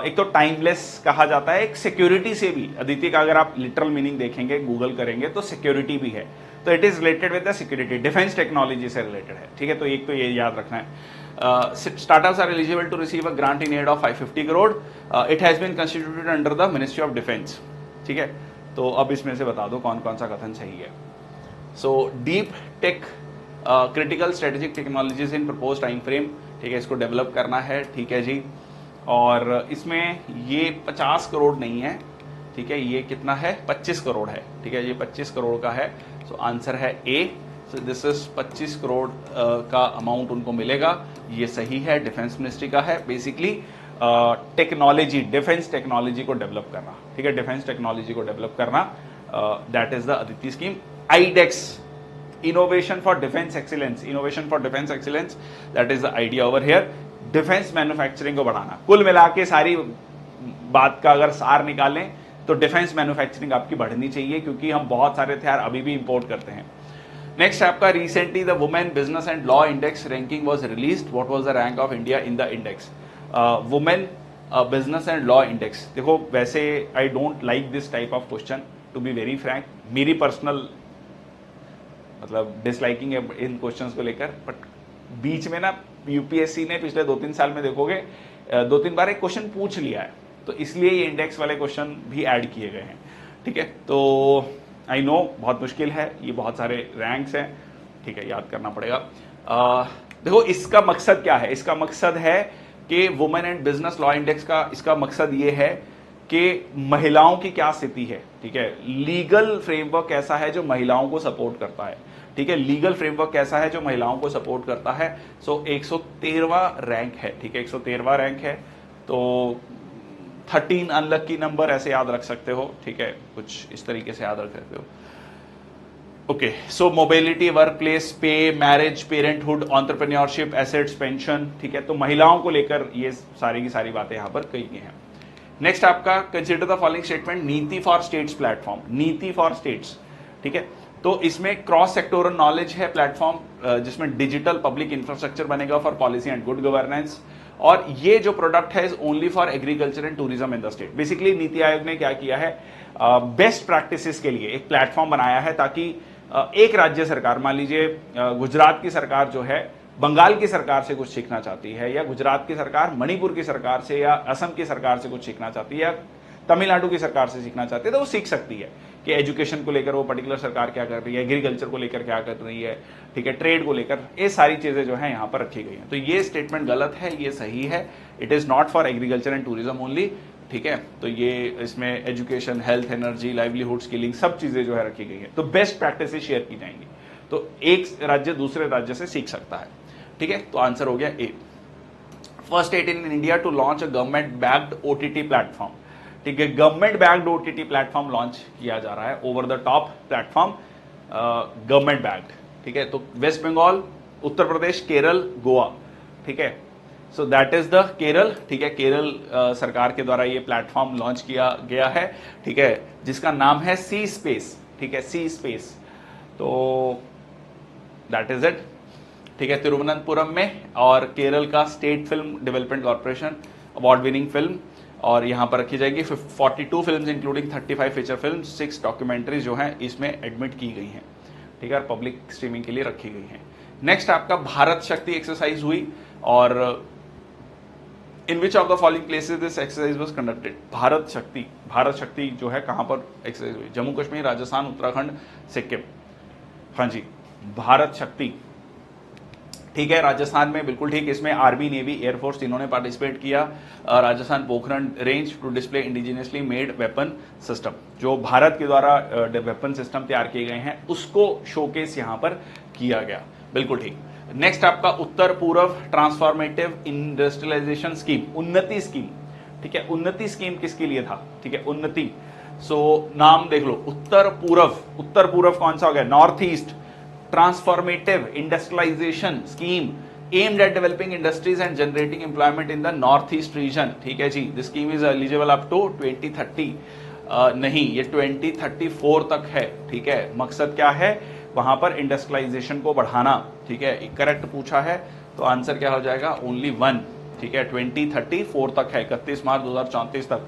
एक तो टाइमलेस कहा जाता है, एक सिक्योरिटी से भी, अदिति का अगर आप लिटरल मीनिंग देखेंगे, गूगल करेंगे तो सिक्योरिटी भी है, तो it is related with the security, defence technology से रिलेटेड है। ठीक है, तो एक तो ये याद रखना है। Startups are eligible to receive a grant in aid of 550 crore. It has been constituted under the ministry of defence. ठीक है, तो अब इसमें से बता दो कौन कौन सा कथन सही है। So deep tech critical strategic technologies in propose time frame, ठीक है, इसको डेवलप करना है। ठीक है जी, और इसमें ये 50 करोड़ नहीं है, ठीक है, ये कितना है 25 करोड़ है, ठीक है, ये 25 करोड़ का है। सो आंसर है ए। सो दिस इज 25 करोड़ का अमाउंट उनको मिलेगा, ये सही है, डिफेंस मिनिस्ट्री का है। बेसिकली टेक्नोलॉजी, डिफेंस टेक्नोलॉजी को डेवलप करना, ठीक है, डिफेंस टेक्नोलॉजी को डेवलप करना, that is the Aditi scheme. IDEX, innovation for defence excellence, innovation for defence excellence, that is the idea over here. Defence manufacturing को बढ़ाना, कुल मिला के सारी बात का अगर सार निकालें तो डिफेंस मैन्युफैक्चरिंग आपकी बढ़नी चाहिए, क्योंकि हम बहुत सारे हथियार अभी भी इंपोर्ट करते हैं। नेक्स्ट आपका, recently the women business and law index ranking was released, what was the rank of India in the index? Women business and law index, देखो वैसे I don't like this type of question to be very frank, मेरी personal मतलब disliking है इन questions को लेकर, but बीच में ना यूपीएससी ने पिछले 2-3 साल में देखोगे 2-3 बार एक क्वेश्चन पूछ लिया है, तो इसलिए ये इंडेक्स वाले क्वेश्चन भी ऐड किए गए हैं, ठीक है। तो आई नो बहुत मुश्किल है, ये बहुत सारे रैंक्स हैं, ठीक है, याद करना पड़ेगा। देखो इसका मकसद क्या है, इसका मकसद है कि women and business law index का इसका मकसद ये है कि महिलाओं की क्या स्थिति है, ठीक है, लीगल फ्रेमवर्क कैसा है जो महिलाओं को सपोर्ट करता है, ठीक है, लीगल फ्रेमवर्क कैसा है जो महिलाओं को सपोर्ट करता है। सो 113वां रैंक है, ठीक है, 113वां रैंक है। तो 13 अनलकी नंबर ऐसे याद रख सकते हो, ठीक है, कुछ इस तरीके से याद रख सकते हो। ओके, सो मोबिलिटी, वर्क प्लेस, पे, marriage, parenthood, entrepreneurship, assets, pension, ठीक है, तो महिलाओं को लेकर ये सारी की सारी बातें यहां पर कही गई हैं। नेक्स्ट आपका, कंसीडर द फॉलोइंग स्टेटमेंट, नीति फॉर स्टेट्स प्लेटफॉर्म, नीति फॉर स्टेट्स, ठीक है, तो इसमें क्रॉस सेक्टोरल नॉलेज है प्लेटफॉर्म, जिसमें डिजिटल पब्लिक इंफ्रास्ट्रक्चर बनेगा for policy and good governance, और ये जो प्रोडक्ट है is only for agriculture and tourism in the state. Basically NITI Aayog ने क्या किया है, बेस्ट प्रैक्टिसेस के लिए एक प्लेटफॉर्म बनाया है, ताकि एक राज्य सरकार, मान लीजिए गुजरात की सरकार जो है बंगाल की सरकार से कुछ सीखना चाहती है, या गुजरात की सरकार मणिपुर की सरकार से या असम की सरकार से कुछ सीखना चाहती है, या तमिलनाडु की सरकार से सीखना चाहती है, तो वो सीख सकती है कि एजुकेशन को लेकर वो पर्टिकुलर सरकार क्या कर रही है, एग्रीकल्चर को लेकर क्या कर रही है, ठीक है, ट्रेड को लेकर, ये सारी चीजें जो है यहाँ पर रखी गई हैं। तो ये स्टेटमेंट गलत है, ये सही है, it is not for agriculture and tourism only, ठीक है। तो ये इसमें education, health, energy, livelihood, skilling, सब चीजें जो है रखी गई है। तो बेस्ट प्रैक्टिसेस शेयर की जाएंगी, तो एक राज्य दूसरे राज्य से सीख सकता है, ठीक है। तो आंसर हो गया A. First state in India to launch a government backed OTT platform, ठीक है, government backed OTT platform launch किया जा रहा है, over the top platform, government backed, ठीक है। तो वेस्ट बंगाल, उत्तर प्रदेश, केरल, गोवा, ठीक है, so that is the Kerala, ठीक है, केरल सरकार के द्वारा ये प्लेटफॉर्म लॉन्च किया गया है, ठीक है, जिसका नाम है सी स्पेस, ठीक है, सी स्पेस, तो दैट इज इट, ठीक है, तिरुवनंतपुरम में, और केरल का state film development corporation award winning film, और यहां पर रखी जाएगी 42 films including 35 feature film, 6 documentaries जो हैं इसमें एडमिट की गई हैं, ठीक है, और पब्लिक स्ट्रीमिंग के लिए रखी गई हैं। नेक्स्ट आपका भारत शक्ति एक्सरसाइज हुई, और in which of the following places this exercise was conducted? Bharat Shakti जो है कहां पर एक्सरसाइज हुई? जम्मू कश्मीर, राजस्थान, उत्तराखंड, सिक्किम। हाँ जी, भारत शक्ति, ठीक है, राजस्थान में, बिल्कुल ठीक, इसमें आर्मी, नेवी, एयरफोर्स तीनों ने पार्टिसिपेट किया। Rajasthan Pokhran range to display indigenously made weapon system, जो भारत के द्वारा वेपन सिस्टम तैयार किए गए हैं उसको शोकेस यहां पर किया गया, बिल्कुल ठीक। नेक्स्ट आपका उत्तर पूर्व ट्रांसफॉर्मेटिव इंडस्ट्रियलाइजेशन स्कीम, उन्नति स्कीम, ठीक है, उन्नति स्कीम किसके लिए था? ठीक है, उन्नति, सो नाम देख लो, उत्तर पूर्व कौन सा हो गया? North east transformative industrialisation scheme aimed at developing industries and generating employment in the north east region, ठीक है जी। This scheme is eligible up to 2030, नहीं, ये 2034 तक है, ठीक है। मकसद क्या है? वहां पर इंडस्ट्रियलाइजेशन को बढ़ाना, ठीक है, करेक्ट पूछा है, तो आंसर क्या हो जाएगा? ओनली 1, ठीक है, 2034 तक है, 31 मार्च 2034 तक,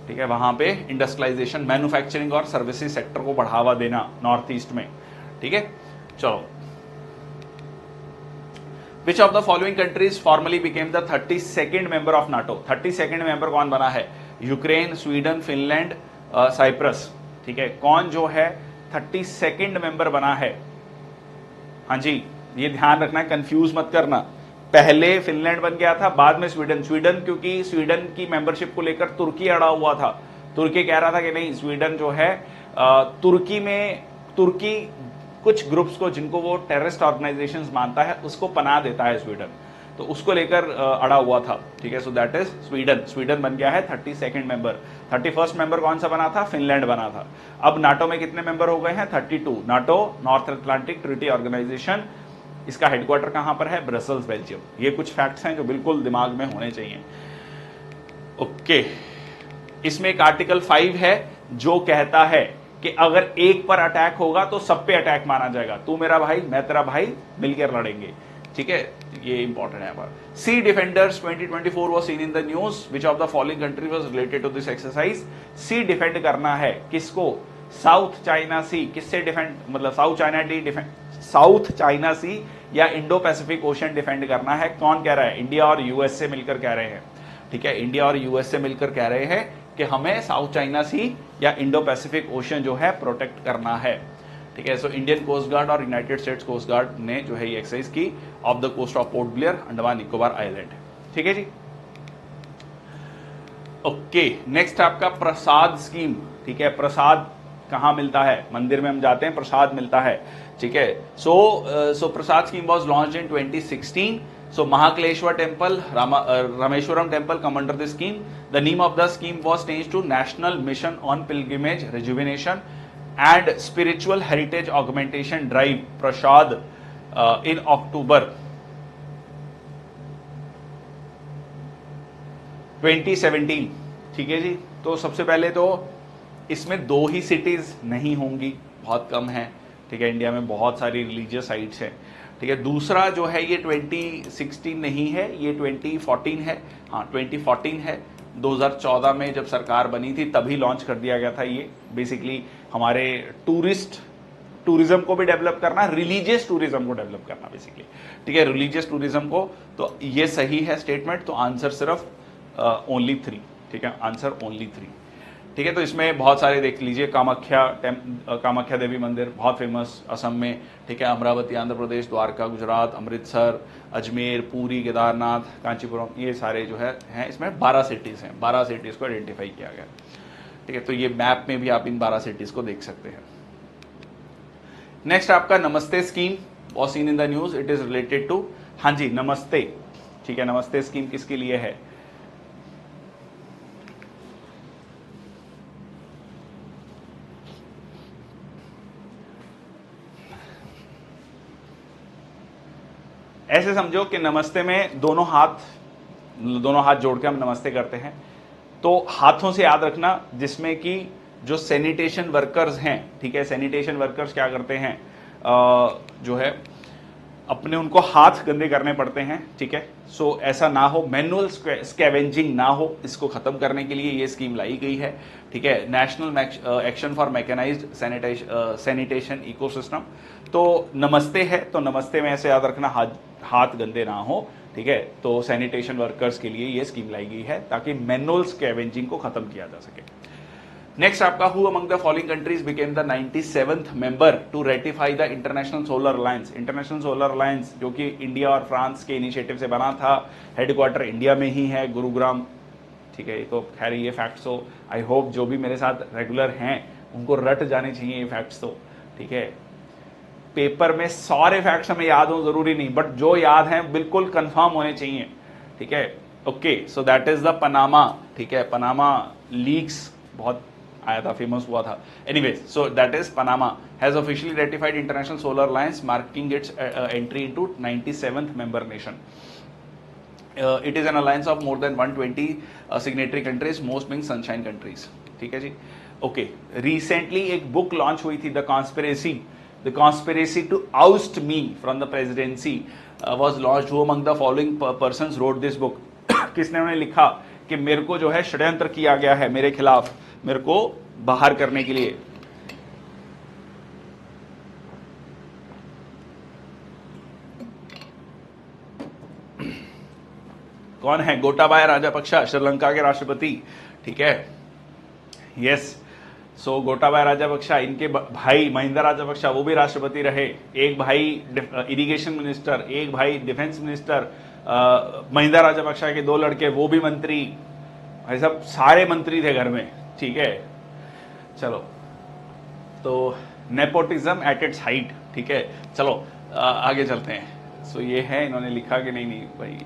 ठीक है, वहां पे इंडस्ट्रियलाइजेशन, मैन्युफैक्चरिंग और सर्विसेज सेक्टर को बढ़ावा देना नॉर्थ ईस्ट में, ठीक है। चलो, Which of the following countries formally became the 32nd member of NATO? 32nd member कौन बना है? यूक्रेन, स्वीडन, फिनलैंड, साइप्रस, ठीक है, कौन जो है 32nd मेंबर बना है? हाँ जी, ये ध्यान रखना है, कंफ्यूज मत करना, पहले फिनलैंड बन गया था, बाद में स्वीडन, क्योंकि स्वीडन की मेंबरशिप को लेकर तुर्की अड़ा हुआ था, तुर्की कह रहा था कि नहीं, स्वीडन जो है तुर्की कुछ ग्रुप्स को जिनको वो टेररिस्ट ऑर्गेनाइजेशंस मानता है उसको पनाह देता है स्वीडन, तो उसको लेकर अड़ा हुआ था। ठीक है, सो दैट इज स्वीडन बन गया है 32nd मेंबर। 31st मेंबर कौन सा बना था? फिनलैंड बना था। अब नाटो में कितने मेंबर हो गए हैं? 32। NATO north atlantic treaty organisation, इसका हेडक्वार्टर कहां पर है? Brussels, Belgium. ये कुछ फैक्ट्स हैं जो बिल्कुल दिमाग में होने चाहिए। ओके, इसमें एक आर्टिकल 5 है जो कहता है कि अगर एक पर अटैक होगा तो सब पे अटैक माना जाएगा। तू मेरा भाई, मैं तेरा भाई, मिलकर लड़ेंगे। ठीक है, ये इंपॉर्टेंट है। पर sea defenders 2024 was seen in the news, which of the following country was related to this exercise. Sea defend करना है किसको? South China Sea. किससे डिफेंड? मतलब साउथ चाइना सी या इंडो पैसिफिक ओशन डिफेंड करना है। कौन कह रहा है? इंडिया और यूएस से मिलकर कह रहे हैं। ठीक है, इंडिया और यूएस से मिलकर कह रहे हैं कि हमें साउथ चाइना सी या इंडो पैसिफिक ओशन जो है प्रोटेक्ट करना है। ठीक है, सो इंडियन कोस्ट गार्ड और यूनाइटेड स्टेट्स कोस्ट गार्ड ने जो है ये एक्सरसाइज की off the coast of Port Blair, Andaman Nicobar island. ठीक है जी। ओके, नेक्स्ट आपका प्रसाद स्कीम। ठीक है, प्रसाद कहां मिलता है? मंदिर में हम जाते हैं, प्रसाद मिलता है। ठीक है, so Prasad scheme was launched in 2016। So Mahakaleshwar temple, Rameshwaram temple come under this scheme. The name of the scheme was changed to National Mission on Pilgrimage Rejuvenation and Spiritual Heritage Augmentation Drive Prasad in October 2017। ठीक है जी। तो सबसे पहले तो इसमें 2 ही cities नहीं होंगी, बहुत कम है। ठीक है, इंडिया में बहुत सारी रिलीजियस साइट्स हैं। ठीक है, दूसरा जो है ये 2016 नहीं है, ये 2014 है। हाँ, 2014 है। 2014 में जब सरकार बनी थी तभी लॉन्च कर दिया गया था ये। बेसिकली हमारे टूरिज्म को भी डेवलप करना, रिलीजियस टूरिज्म को डेवलप करना बेसिकली। ठीक है, रिलीजियस टूरिज्म को। तो ये सही है स्टेटमेंट। तो आंसर सिर्फ ओनली 3। ठीक है, आंसर ओनली 3। ठीक है, तो इसमें बहुत सारे देख लीजिए। कामाख्या देवी मंदिर बहुत फेमस असम में। ठीक है, अमरावती आंध्र प्रदेश, द्वारका गुजरात, अमृतसर, अजमेर, पूरी, केदारनाथ, कांचीपुरम, ये सारे जो है इसमें 12 सिटीज़ हैं। 12 सिटीज़ को आइडेंटिफाई किया गया। ठीक है, तो ये मैप में भी आप इन 12 सिटीज़ को देख सकते हैं। नेक्स्ट आपका Namaste scheme was seen in the news. It is related to, हाँ जी, नमस्ते। ठीक है, नमस्ते स्कीम किसके लिए है? ऐसे समझो कि नमस्ते में दोनों हाथ जोड़ के हम नमस्ते करते हैं। तो हाथों से याद रखना, जिसमें कि जो सैनिटेशन वर्कर्स हैं। ठीक है, सैनिटेशन वर्कर्स क्या करते हैं? जो है अपने उनको हाथ गंदे करने पड़ते हैं। ठीक है, सो ऐसा ना हो, मैनुअल स्कैवेंजिंग ना हो, इसको खत्म करने के लिए ये स्कीम लाई गई है। ठीक है, national action for mechanised sanitation ecosystem. तो नमस्ते है, तो नमस्ते में ऐसे याद रखना हाथ गंदे ना हो। ठीक है, तो सैनिटेशन वर्कर्स के लिए ये स्कीम लाई गई है ताकि मैनुअल स्कैवेंजिंग को खत्म किया जा सके। नेक्स्ट आपका, who among the following countries became the 97th member to ratify the international solar alliance. International solar alliance जो कि इंडिया और फ्रांस के इनिशिएटिव से बना था, हेडक्वार्टर इंडिया में ही है, गुरुग्राम। ठीक है, तो खैर ये फैक्ट्स हो, आई होप जो भी मेरे साथ रेगुलर हैं उनको रट जाने चाहिए ये फैक्ट्स। तो ठीक है, पेपर में सारे फैक्ट्स हमें याद हो जरूरी नहीं, बट जो याद हैं बिल्कुल कंफर्म होने चाहिए। ठीक है, okay, so that is the Panama. ठीक है, पनामा लीक्स बहुत आया था, फेमस हुआ था। Anyways, so that is Panama has officially ratified international solar alliance, marking it's entry into 97th member nation. It is an alliance of more than 120 signatory countries, most being sunshine countries. ठीक है जी, okay. Recently एक book launch हुई थी, the conspiracy to oust me from the presidency was launched. Who among the following persons wrote this book? किसने उन्हें लिखा कि मेरे को जो है षड्यंत्र किया गया है मेरे खिलाफ, मेरे को बाहर करने के लिए। कौन है? गोटाबाया राजापक्षा, श्रीलंका के राष्ट्रपति। ठीक है, यस। सो गोटाबाया राजापक्षा, इनके भाई महिंदा राजापक्षा वो भी राष्ट्रपति रहे। एक भाई इरिगेशन मिनिस्टर, एक भाई डिफेंस मिनिस्टर। महिंदा राजापक्षा के 2 लड़के वो भी मंत्री। भाई सब सारे मंत्री थे घर में। ठीक है, चलो, तो नेपोटिज्म एट इट्स हाइट, ठीक है, चलो आगे चलते हैं। सो ये है, इन्होंने लिखा कि नहीं, नहीं भाई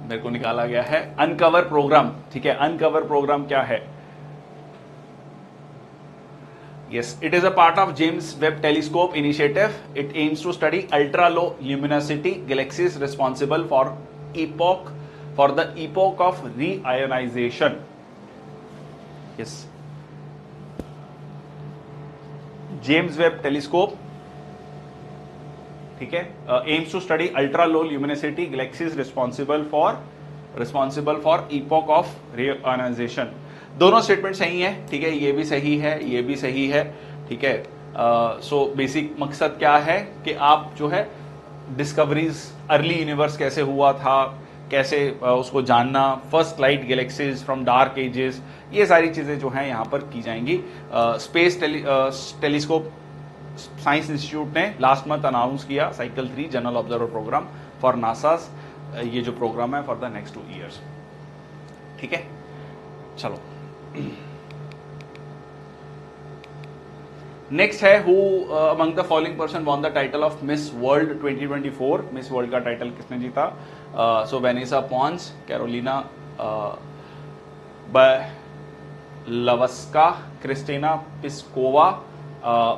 मेरे को निकाला गया है। अनकवर प्रोग्राम, ठीक है, अनकवर प्रोग्राम क्या है? Yes, it is a part of James Webb Telescope initiative. It aims to study ultra low luminosity galaxies responsible for the epoch of reionization. Yes, James Webb Telescope, ठीक है, aims to study ultra low luminosity galaxies responsible for epoch of reionization. दोनों statement सही है, ठीक है, ये भी सही है, ये भी सही है, ठीक है। सो बेसिक मकसद क्या है कि आप जो है डिस्कवरीज, अर्ली यूनिवर्स कैसे हुआ था, कैसे उसको जानना, first light galaxies from dark ages, ये सारी चीज़ें जो हैं यहाँ पर की जाएंगी। स्पेस टेलीस्कोप साइंस इंस्टीट्यूट ने लास्ट मंथ अनाउंस किया cycle 3 general observer programme for NASA's, ये जो प्रोग्राम है फॉर द नेक्स्ट 2 ईयर्स, ठीक है। चलो, नेक्स्ट है who among the following person won the title of Miss World 2024। Miss World का टाइटल किसने जीता? So Vanessa Ponce, Carolina Bielawska, Krystyna Pyszkova,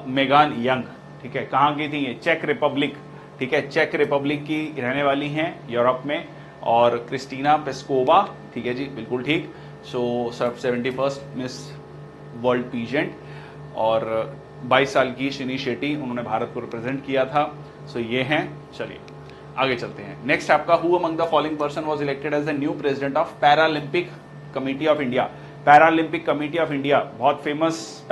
Megan Young, ठीक है। कहाँ की थी ये? चेक रिपब्लिक, ठीक है, चेक रिपब्लिक की रहने वाली हैं यूरोप में। और क्रिस्टीना पेस्कोवा, ठीक है जी, बिल्कुल ठीक। सो 71st मिस वर्ल्ड पीजेंट, और 22 साल की शिनी शेट्टी, उन्होंने भारत को रिप्रेजेंट किया था। सो ये हैं, चलिए आगे चलते हैं। नेक्स्ट आपका who among the following person was elected as the new president of paralympic committee of India. Paralympic committee of India बहुत फेमस,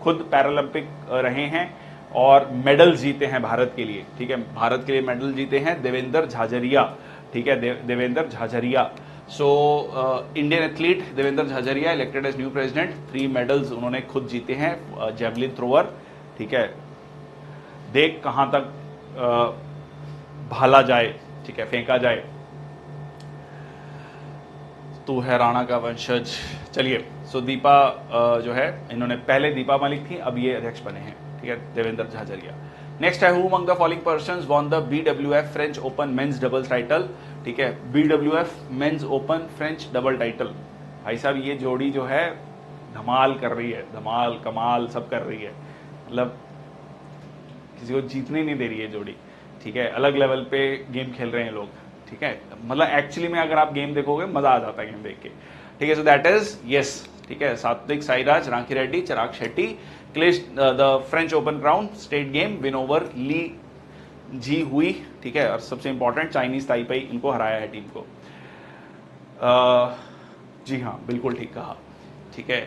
खुद पैरालंपिक रहे हैं और मेडल जीते हैं भारत के लिए, ठीक है, भारत के लिए मेडल जीते हैं देवेंद्र झाझरिया, ठीक है, Devendra Jhajharia. So Indian athlete Devendra Jhajharia elected as new president, 3 medals उन्होंने खुद जीते हैं। जेवलिन थ्रोअर, ठीक है, देख कहां तक भाला जाए, ठीक है, फेंका जाए, तू है राणा का वंशज। चलिए, सो दीपा जो है, इन्होंने पहले दीपा मलिक थी, अब ये अध्यक्ष बने हैं, ठीक है, देवेंद्र झाझरिया। नेक्स्ट है who among the following persons won the BWF French open men's doubles title, ठीक है, BWF men's open French double title. भाई साहब ये जोड़ी जो है धमाल कर रही है, धमाल कमाल सब कर रही है, मतलब किसी को जीतने नहीं दे रही है जोड़ी, ठीक है, अलग लेवल पे गेम खेल रहे हैं लोग, ठीक है, मतलब एक्चुअली में अगर आप गेम देखोगे मजा आ जाता है गेम देख के, ठीक है। सो दैट इज यस, ठीक है, Satwik Sairaj, Ranki Reddy, Chirag Shetty clinch the French Open crown straight game win over Lee Jhe Huei, ठीक है, और सबसे इंपॉर्टेंट चाइनीज ताइपेई, इनको हराया है टीम को। जी हाँ, बिल्कुल ठीक कहा, ठीक है।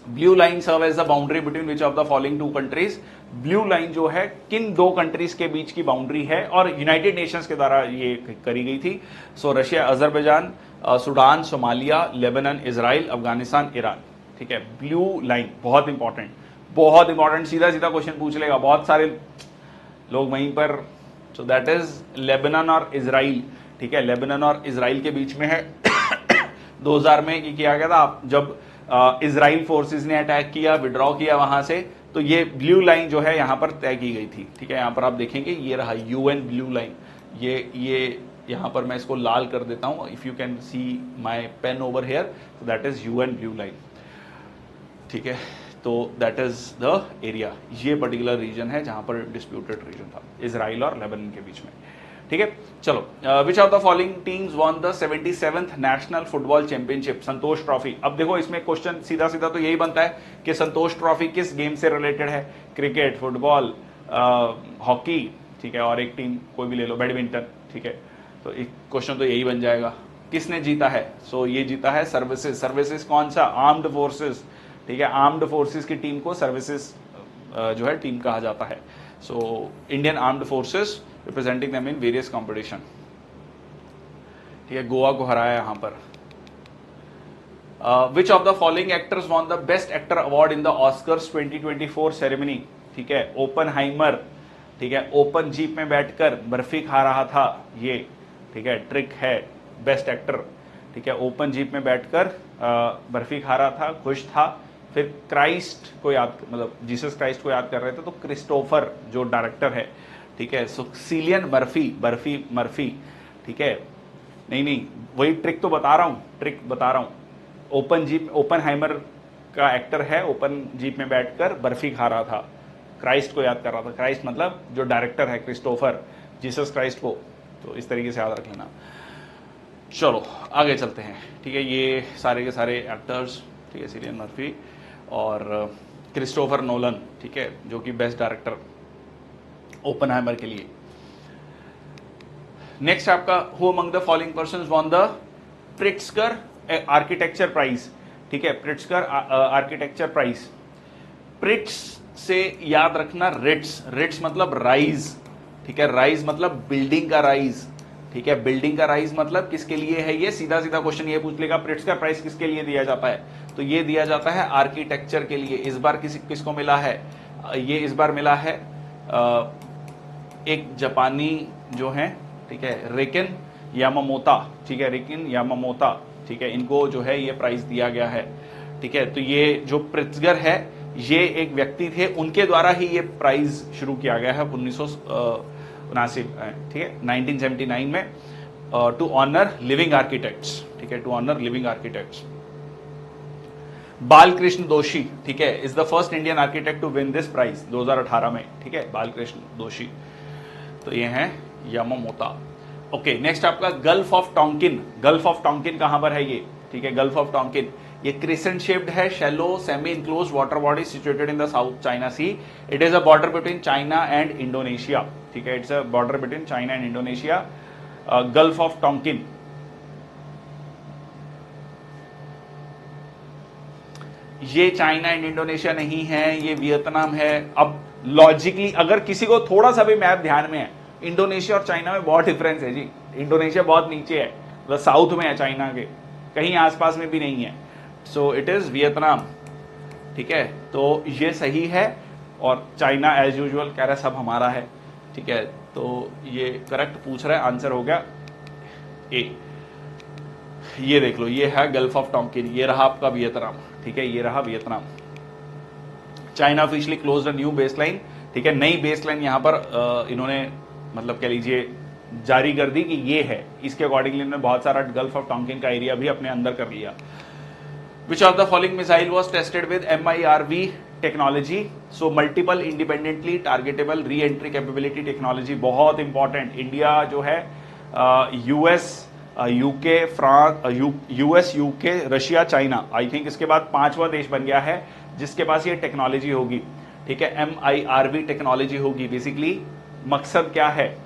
Blue line serve as the boundary between which of the following 2 countries. Blue line जो है किन 2 कंट्रीज के बीच की बाउंड्री है, और यूनाइटेड नेशंस के द्वारा ये करी गई थी। सो Russia, Azerbaijan, Sudan, Somalia, Lebanon, Israel, Afghanistan, Iran, ठीक है। ब्लू लाइन बहुत इंपॉर्टेंट, सीधा सीधा क्वेश्चन पूछ लेगा, बहुत सारे लोग वहीं पर। सो दैट इज लेबनान और इजराइल, ठीक है, लेबनान और इजराइल के बीच में है। 2000 में ये किया गया था, जब इजराइल फोर्सेस ने अटैक किया, विड्रॉ किया वहां से, तो ये ब्लू लाइन जो है यहां पर तय की गई थी, ठीक है। यहां पर आप देखेंगे ये रहा UN ब्लू लाइन, ये यहां पर मैं इसको लाल कर देता हूं, if you can see my pen over here, तो that is UN blue line, ठीक है। तो दैट इज द एरिया, ये पर्टिकुलर रीजन है जहां पर डिस्प्यूटेड रीजन था इजराइल और लेबनान के बीच में, ठीक है। चलो, which of the following teams won the 77th national football championship, Santosh trophy. अब देखो इसमें क्वेश्चन सीधा सीधा तो यही बनता है कि संतोष ट्रॉफी किस गेम से रिलेटेड है? क्रिकेट, फुटबॉल, हॉकी, ठीक है, और एक टीम कोई भी ले लो, बैडमिंटन, ठीक है। तो एक क्वेश्चन तो यही बन जाएगा, किसने जीता है? सो ये जीता है सर्विसेज। सर्विसेज कौन सा? आर्म्ड फोर्सेस, ठीक है, आर्म्ड फोर्सेस की टीम को सर्विसेज जो है टीम कहा जाता है। So Indian armed forces representing them in various competition, ठीक है, गोवा को हराया यहां पर। विच of the following actors won the best actor award in the Oscars 2024 ceremony, ठीक है, ओपनहाइमर, ठीक है, ओपन जीप में बैठकर बर्फी खा रहा था ये, ठीक है, ट्रिक है बेस्ट एक्टर, ठीक है, ओपन जीप में बैठकर बर्फी खा रहा था, खुश था। फिर क्राइस्ट को याद, मतलब जीसस क्राइस्ट को याद कर रहे थे, तो क्रिस्टोफर जो डायरेक्टर है, ठीक है, सो सिलियन मर्फी, ठीक है, नहीं वही ट्रिक तो बता रहा हूँ, ट्रिक बता रहा हूँ। ओपन जीप, ओपनहाइमर का एक्टर है, ओपन जीप में बैठकर बर्फी खा रहा था, क्राइस्ट को याद कर रहा था। क्राइस्ट मतलब जो डायरेक्टर है क्रिस्टोफर, जीसस क्राइस्ट को, तो इस तरीके से याद रख लेना। चलो आगे चलते हैं, ठीक है, ये सारे के सारे एक्टर्स, ठीक है, सिलियन मर्फी और क्रिस्टोफर नोलन, ठीक है, जो कि बेस्ट डायरेक्टर ओपनहाइमर के लिए। नेक्स्ट आपका who among the following persons won the Pritzker architecture prize, ठीक है, प्रिट्जकर आर्किटेक्चर प्राइज। प्रिट्स से याद रखना रिट्स मतलब राइज, ठीक है, राइज मतलब बिल्डिंग का राइज, ठीक है, बिल्डिंग का राइज मतलब किसके लिए है, ये सीधा क्वेश्चन ये पूछ लेगा, प्रिट्जकर प्राइज किसके लिए दिया जाता है, तो ये दिया जाता है आर्किटेक्चर के लिए। इस बार किसको मिला है, ये इस बार मिला है एक जापानी जो है, ठीक है, रिकिन यामामोता, ठीक है, रिकिन यामामोता, ठीक है, इनको जो है ये प्राइज दिया गया है, ठीक है। तो ये जो प्रिट्जकर है ये एक व्यक्ति थे, उनके द्वारा ही ये प्राइज शुरू किया गया है 1979, ठीक है, 1979 में, टू ऑनर लिविंग आर्किटेक्ट्स, ठीक है, to honour living architects. Balkrishna Doshi, ठीक है, is the first Indian architect to win this prize 2018 में, ठीक है, बालकृष्ण दोषी। तो ये है यामामोता। ओके, नेक्स्ट आपका gulf of Tonkin. Gulf of Tonkin कहां पर है ये, ठीक है, गल्फ ऑफ टोंकिन, ये क्रिसेंट शेप्ड है, shallow semi enclose water body situated in the south China sea. It is a border between China and Indonesia, ठीक है, it's a border between China and Indonesia. Gulf of Tonkin, ये China and Indonesia नहीं है, ये Vietnam है। अब logically अगर किसी को थोड़ा सा भी मैप ध्यान में है, इंडोनेशिया और चाइना में बहुत डिफरेंस है जी। इंडोनेशिया बहुत नीचे है, मतलब साउथ में है चाइना के, कहीं आसपास में भी नहीं है। सो इट इज वियतनाम, ठीक है, तो ये सही है। और चाइना एज यूजुअल कह रहा है सब हमारा है, ठीक है, तो ये करेक्ट पूछ रहा है, आंसर हो गया ए। ये देख लो, ये है गल्फ ऑफ टोंकिन, ये रहा आपका वियतनाम, ठीक है, ये रहा Vietnam. China officially close a new baseline, ठीक है, नई बेसलाइन यहां पर इन्होंने मतलब कह लीजिए जारी कर दी कि ये है, इसके अकॉर्डिंगली इन्होंने बहुत सारा गल्फ ऑफ टोंकिन का एरिया भी अपने अंदर कर लिया। विच of the following missile was tested with MIRV technology, so multiple independently targetable re entry capability technology, बहुत इंपॉर्टेंट। इंडिया जो है US, UK, France, US, UK, Russia, China, I think इसके बाद 5वां देश बन गया है जिसके पास ये टेक्नोलॉजी होगी, ठीक है, MIRV टेक्नोलॉजी होगी। बेसिकली मकसद क्या है,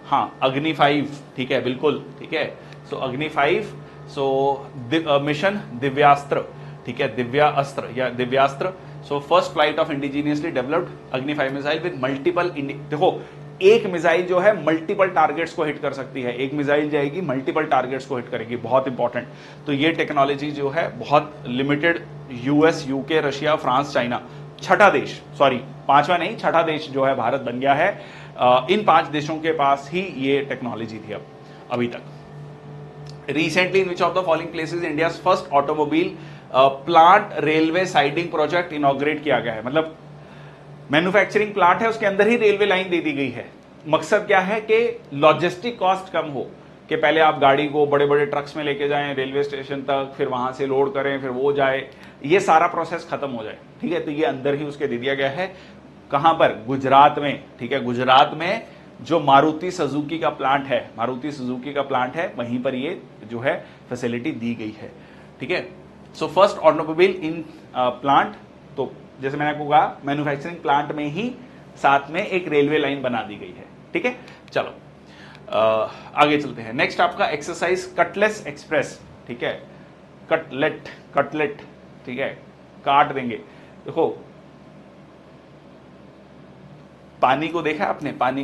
हाँ, अग्नि 5, ठीक है, बिल्कुल, ठीक है, सो अग्नि 5, सो मिशन दिव्यास्त्र, ठीक है, दिव्यास्त्र या Divyastra. So first flight of indigenously developed अग्नि 5 मिसाइल विद मल्टीपल, देखो एक मिसाइल जो है मल्टीपल टारगेट्स को हिट कर सकती है, एक मिसाइल जाएगी मल्टीपल टारगेट्स को हिट करेगी, बहुत इंपॉर्टेंट। तो ये टेक्नोलॉजी जो है बहुत limited, US, UK, Russia, France, China, छठा देश, सॉरी 5वां नहीं, छठा देश जो है भारत बन गया है। इन 5 देशों के पास ही ये टेक्नोलॉजी थी अभी तक। Recently in which of the following places India first automobile plant railway siding project inaugurate किया गया है, मतलब मैन्युफैक्चरिंग प्लांट है उसके अंदर ही रेलवे लाइन दे दी गई है। मकसद क्या है कि लॉजिस्टिक कॉस्ट कम हो, कि पहले आप गाड़ी को बड़े बड़े ट्रक्स में लेके जाएं रेलवे स्टेशन तक, फिर वहां से लोड करें, फिर वो जाए, ये सारा प्रोसेस खत्म हो जाए, ठीक है। तो ये अंदर ही उसके दे दिया गया है। कहां पर, गुजरात में, ठीक है, गुजरात में जो मारुति सुजुकी का प्लांट है, मारुति सुजुकी का प्लांट है, वहीं पर ये जो है फैसिलिटी दी गई है, ठीक है। So first automobile in plant, तो जैसे मैंने आपको कहा मैन्युफैक्चरिंग प्लांट में ही साथ में एक रेलवे लाइन बना दी गई है, ठीक है। चलो आगे चलते हैं। नेक्स्ट आपका एक्सरसाइज कटलेस एक्सप्रेस, ठीक है, कटलेट, ठीक है, काट देंगे। देखो पानी को देखा आपने, पानी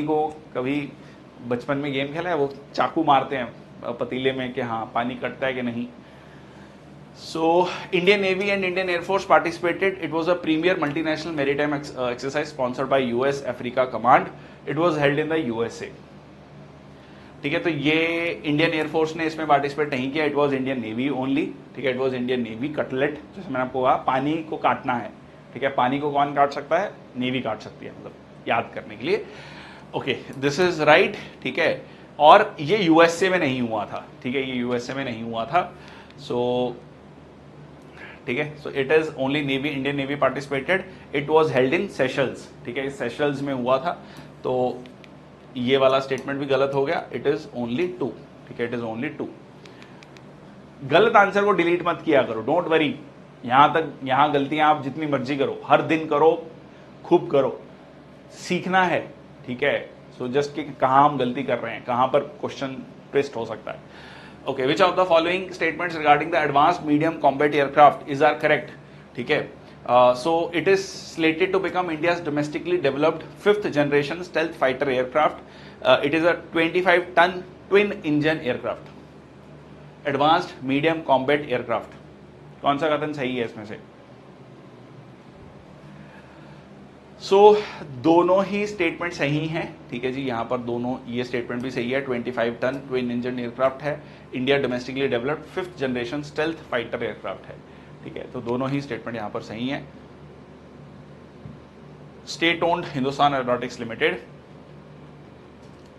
को कभी बचपन में गेम खेला है, वो चाकू मारते हैं पतीले में कि हाँ पानी कटता है कि नहीं। So Indian Navy and Indian Air Force participated. It was a premier multinational maritime exercise sponsored by US Africa Command. It was held in the USA. ठीक है, तो ये इंडियन एयरफोर्स ने इसमें पार्टिसिपेट नहीं किया, it was Indian navy only. ठीक है, it was Indian navy cutlet, जैसे मैंने आपको कहा पानी को काटना है। ठीक है, पानी को कौन काट सकता है? नेवी काट सकती है, मतलब याद करने के लिए। Okay, this is right. ठीक है, और ये यूएसए में नहीं हुआ था। ठीक है, ये यूएसए में नहीं हुआ था। सो ठीक है, so it is only navy, Indian navy participated. It was held in Seychelles. ठीक है, सेशल्स में हुआ था। तो ये वाला स्टेटमेंट भी गलत हो गया, इट इज ओनली 2। ठीक है, इट इज ओनली 2। गलत आंसर को डिलीट मत किया करो, डोंट वरी। यहां गलतियां आप जितनी मर्जी करो, हर दिन करो, खूब करो, सीखना है। ठीक है, सो जस्ट कि कहां हम गलती कर रहे हैं, कहां पर क्वेश्चन ट्विस्ट हो सकता है। Okay, which of the following statements regarding the advanced medium combat aircraft is are correct? ठीक है, so it is slated to become India's domestically developed 5th generation stealth fighter aircraft. It is a 25-ton twin engine aircraft. Advanced medium combat aircraft. कौन सा कथन सही है इसमें से? दोनों ही स्टेटमेंट सही हैं। ठीक है जी, यहां पर दोनों, ये स्टेटमेंट भी सही है। 25 टन ट्विन इंजन एयरक्राफ्ट है, India domestically developed 5th generation stealth fighter aircraft है। ठीक है, तो दोनों ही स्टेटमेंट यहां पर सही है। State owned Hindustan aeronautics limited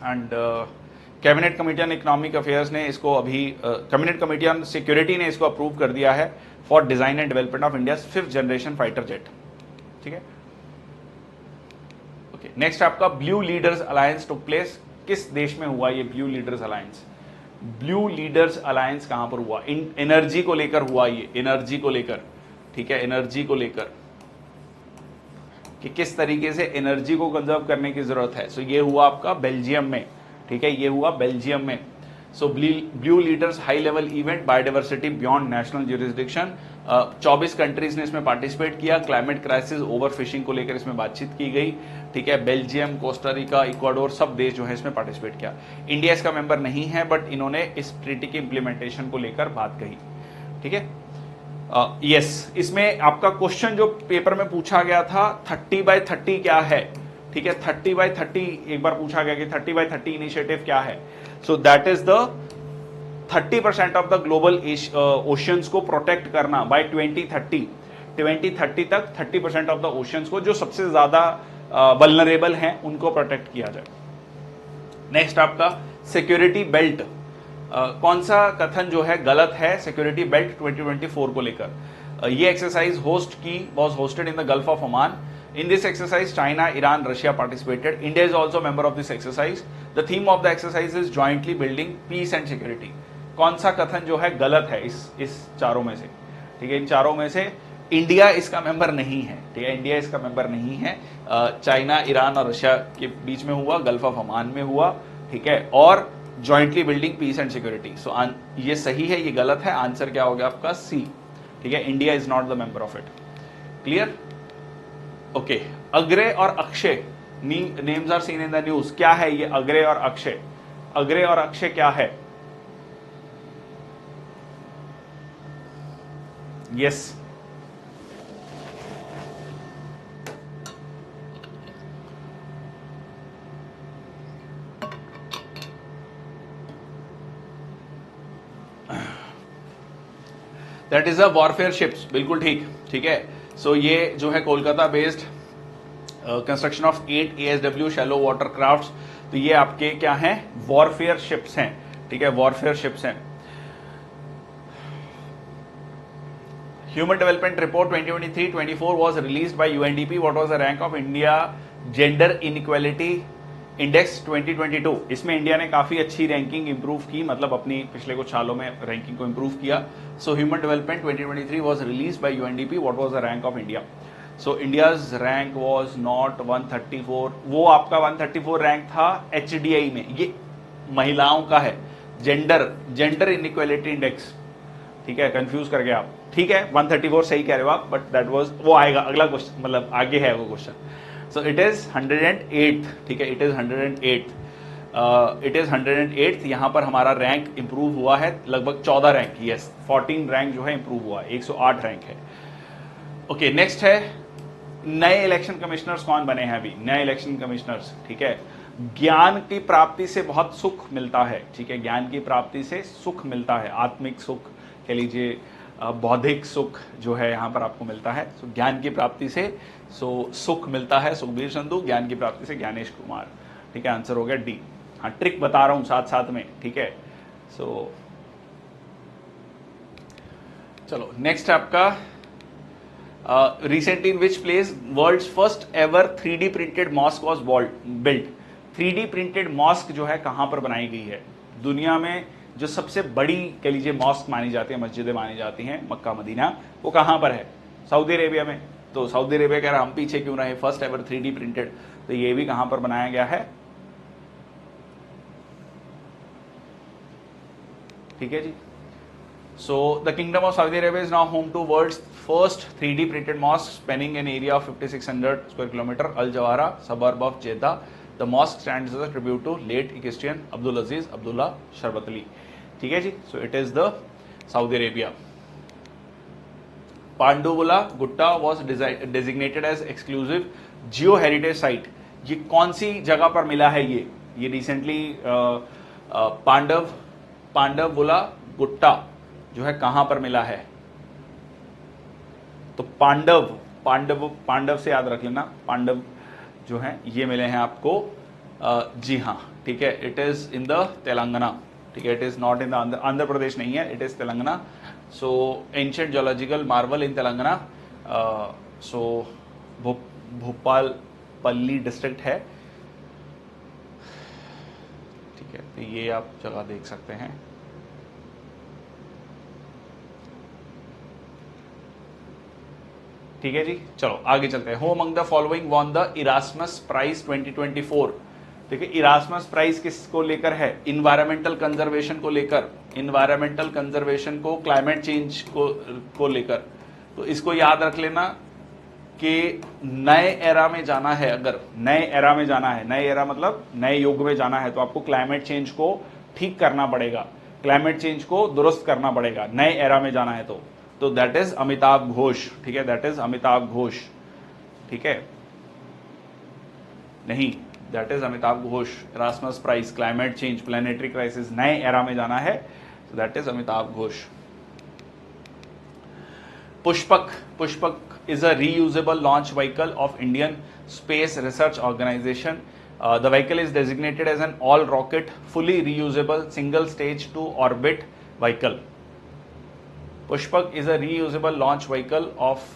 and cabinet committee on economic affairs ने इसको अभी, कैबिनेट कमेटी ऑन सिक्योरिटी ने इसको अप्रूव कर दिया है for design and development of India 5th generation fighter jet. ठीक है, नेक्स्ट आपका blue leaders alliance took place. किस देश में हुआ ये blue leaders alliance? Blue leaders alliance कहां पर हुआ? एनर्जी को लेकर हुआ, ये एनर्जी को लेकर। ठीक है, एनर्जी को लेकर कि किस तरीके से एनर्जी को कंजर्व करने की जरूरत है। सो ये हुआ आपका बेल्जियम में। ठीक है, ये हुआ बेल्जियम में। सो blue leaders high level event biodiversity beyond national jurisdiction. 24 countries ने इसमें पार्टिसिपेट किया। क्लाइमेट क्राइसिस, ओवर फिशिंग को लेकर इसमें बातचीत की गई। ठीक है, बेल्जियम, कोस्टारिका, इक्वाडोर, सब देश जो है इसमें पार्टिसिपेट किया। इंडिया इसका मेंबर नहीं है, बट इन्होंने इस ट्रीटी के इंप्लीमेंटेशन को लेकर बात कही। ठीक है, यस, इसमें आपका क्वेश्चन जो पेपर में पूछा गया था 30/30 क्या है? ठीक है, 30/30 एक बार पूछा गया कि 30/30 इनिशिएटिव क्या है? So that is the 30% of the global oceans को प्रोटेक्ट करना बाय 2030। 2030 तक 30% ऑफ द ओशियंस को, जो सबसे ज्यादा वल्नरेबल हैं, उनको प्रोटेक्ट किया जाए। नेक्स्ट आपका सिक्योरिटी बेल्ट। कौन सा कथन जो है गलत है सिक्योरिटी बेल्ट 2024 को लेकर? ये exercise was hosted in the Gulf of Oman. In this exercise, China, Iran, Russia participated. India is also a member of this exercise. The theme of the exercise is jointly building peace and security. कौन सा कथन जो है गलत है इस चारों में से? ठीक है, इन चारों में से इंडिया इसका मेंबर नहीं है। ठीक है, इंडिया इसका मेंबर नहीं है। चाइना, ईरान और रशिया के बीच में हुआ, गल्फ ऑफ ओमान में हुआ। ठीक है, और jointly building peace and security. So ये सही है, ये गलत है। आंसर क्या हो गया आपका? सी। ठीक है, India is not the member of it. Clear? Okay, अग्रे और Akshay names are seen in the news. क्या है ये अग्रे और अक्षय? अग्रे और अक्षय क्या है? Yes, that is a warfare ships. बिल्कुल ठीक। ठीक है, सो ये जो है Kolkata based construction of 8 ASW shallow water crafts. तो ये आपके क्या हैं? वॉरफेयर शिप्स हैं। ठीक है, वॉरफेयर शिप्स हैं। Human development report 2023-24 was released by UNDP. What was the rank of India Gender Inequality Index 2022? इसमें इंडिया ने काफी अच्छी रैंकिंग इंप्रूव की, मतलब अपनी पिछले कुछ सालों में रैंकिंग को इंप्रूव किया। So human development 2023 was released by UNDP. What was the rank of India? So India's rank was not 134. वो आपका 134 रैंक था HDI में। ये महिलाओं का है, जेंडर इनइक्वालिटी इंडेक्स। ठीक है, कंफ्यूज कर गए आप। ठीक है, 134 सही कह रहे हो आप, बट दैट वाज, वो आएगा अगला क्वेश्चन, मतलब आगे है वो question. So it is 108th। ठीक है, it is 108th। It is 108th। यहां पर हमारा रैंक इंप्रूव हुआ है लगभग 14 रैंक। यस, 14 रैंक जो है इंप्रूव हुआ है, 108 रैंक है। ओके, नेक्स्ट है नए इलेक्शन कमिश्नर्स कौन बने हैं अभी? नए इलेक्शन कमिश्नर्स। ठीक है, ज्ञान की प्राप्ति से बहुत सुख मिलता है, ठीक है, ज्ञान की प्राप्ति से सुख मिलता है, आत्मिक सुख कह लीजिए, बौद्धिक सुख जो है यहाँ पर आपको मिलता है। सो ज्ञान की प्राप्ति से सुख मिलता है, सुखबीर संधू, ज्ञान की प्राप्ति से ज्ञानेश कुमार, ठीक है, आंसर हो गया डी। हाँ, ट्रिक बता रहा हूं साथ साथ में, ठीक है। सो चलो नेक्स्ट आपका, recently in which place world's first ever 3D printed mosque was built. 3D printed mosque जो है कहां पर बनाई गई है? दुनिया में जो सबसे बड़ी कह लीजिए मॉस्क मानी जाती है, मस्जिदें मानी जाती हैं, मक्का मदीना, वो कहां पर है? सऊदी अरेबिया में। तो सऊदी अरेबिया कह रहा हम पीछे क्यों रहे, फर्स्ट एवर 3D प्रिंटेड, तो ये भी कहां पर बनाया गया है? ठीक है जी। So the Kingdom of Saudi Arabia is now home to world's first 3D printed mosque spanning an area of 5,600 square kilometer, Al Jawara, suburb of Jeddah. The mosque stands as a tribute to late equestrian Abdul Aziz Abdullah Sharbatali. ठीक है जी। So it is the Saudi Arabia. पांडुवुला Gutta was designated as exclusive geo heritage site. ये कौन सी जगह पर मिला है? ये recently पांडवुला Gutta जो है कहां पर मिला है? तो पांडव से याद रख लेना, पांडव जो है ये मिले हैं आपको, जी हाँ, ठीक है, it is in the Telangana, ठीक है, it is not in the Andhra Pradesh नहीं है, it is Telangana. So ancient geological marvel in Telangana, so Bhupalpally district है, ठीक है, तो ये आप जगह देख सकते हैं। ठीक है जी। चलो आगे चलते हैं। Who among the following won the Erasmus prize 2024? देखिए इरास्मस प्राइज किसको लेकर है? इन्वायरमेंटल कंजर्वेशन को लेकर, इन्वायरमेंटल कंजर्वेशन को, क्लाइमेट चेंज को लेकर। तो इसको याद रख लेना कि नए एरा में जाना है, अगर नए एरा में जाना है, नए एरा मतलब नए युग में जाना है, तो आपको क्लाइमेट चेंज को ठीक करना पड़ेगा, क्लाइमेट चेंज को दुरुस्त करना पड़ेगा, नए एरा में जाना है तो दैट इज अमिताभ घोष, ठीक है, दैट इज अमिताभ घोष, ठीक है, नहीं, that is Amitabh Ghosh. Erasmus prize, climate change, planetary crisis, नए एरा में जाना है, तो that is Amitabh Ghosh. Pushpak is a reusable launch vehicle of Indian Space Research Organization. The vehicle is designated as an all-rocket, fully reusable, single-stage to orbit vehicle. Pushpak is a reusable launch vehicle of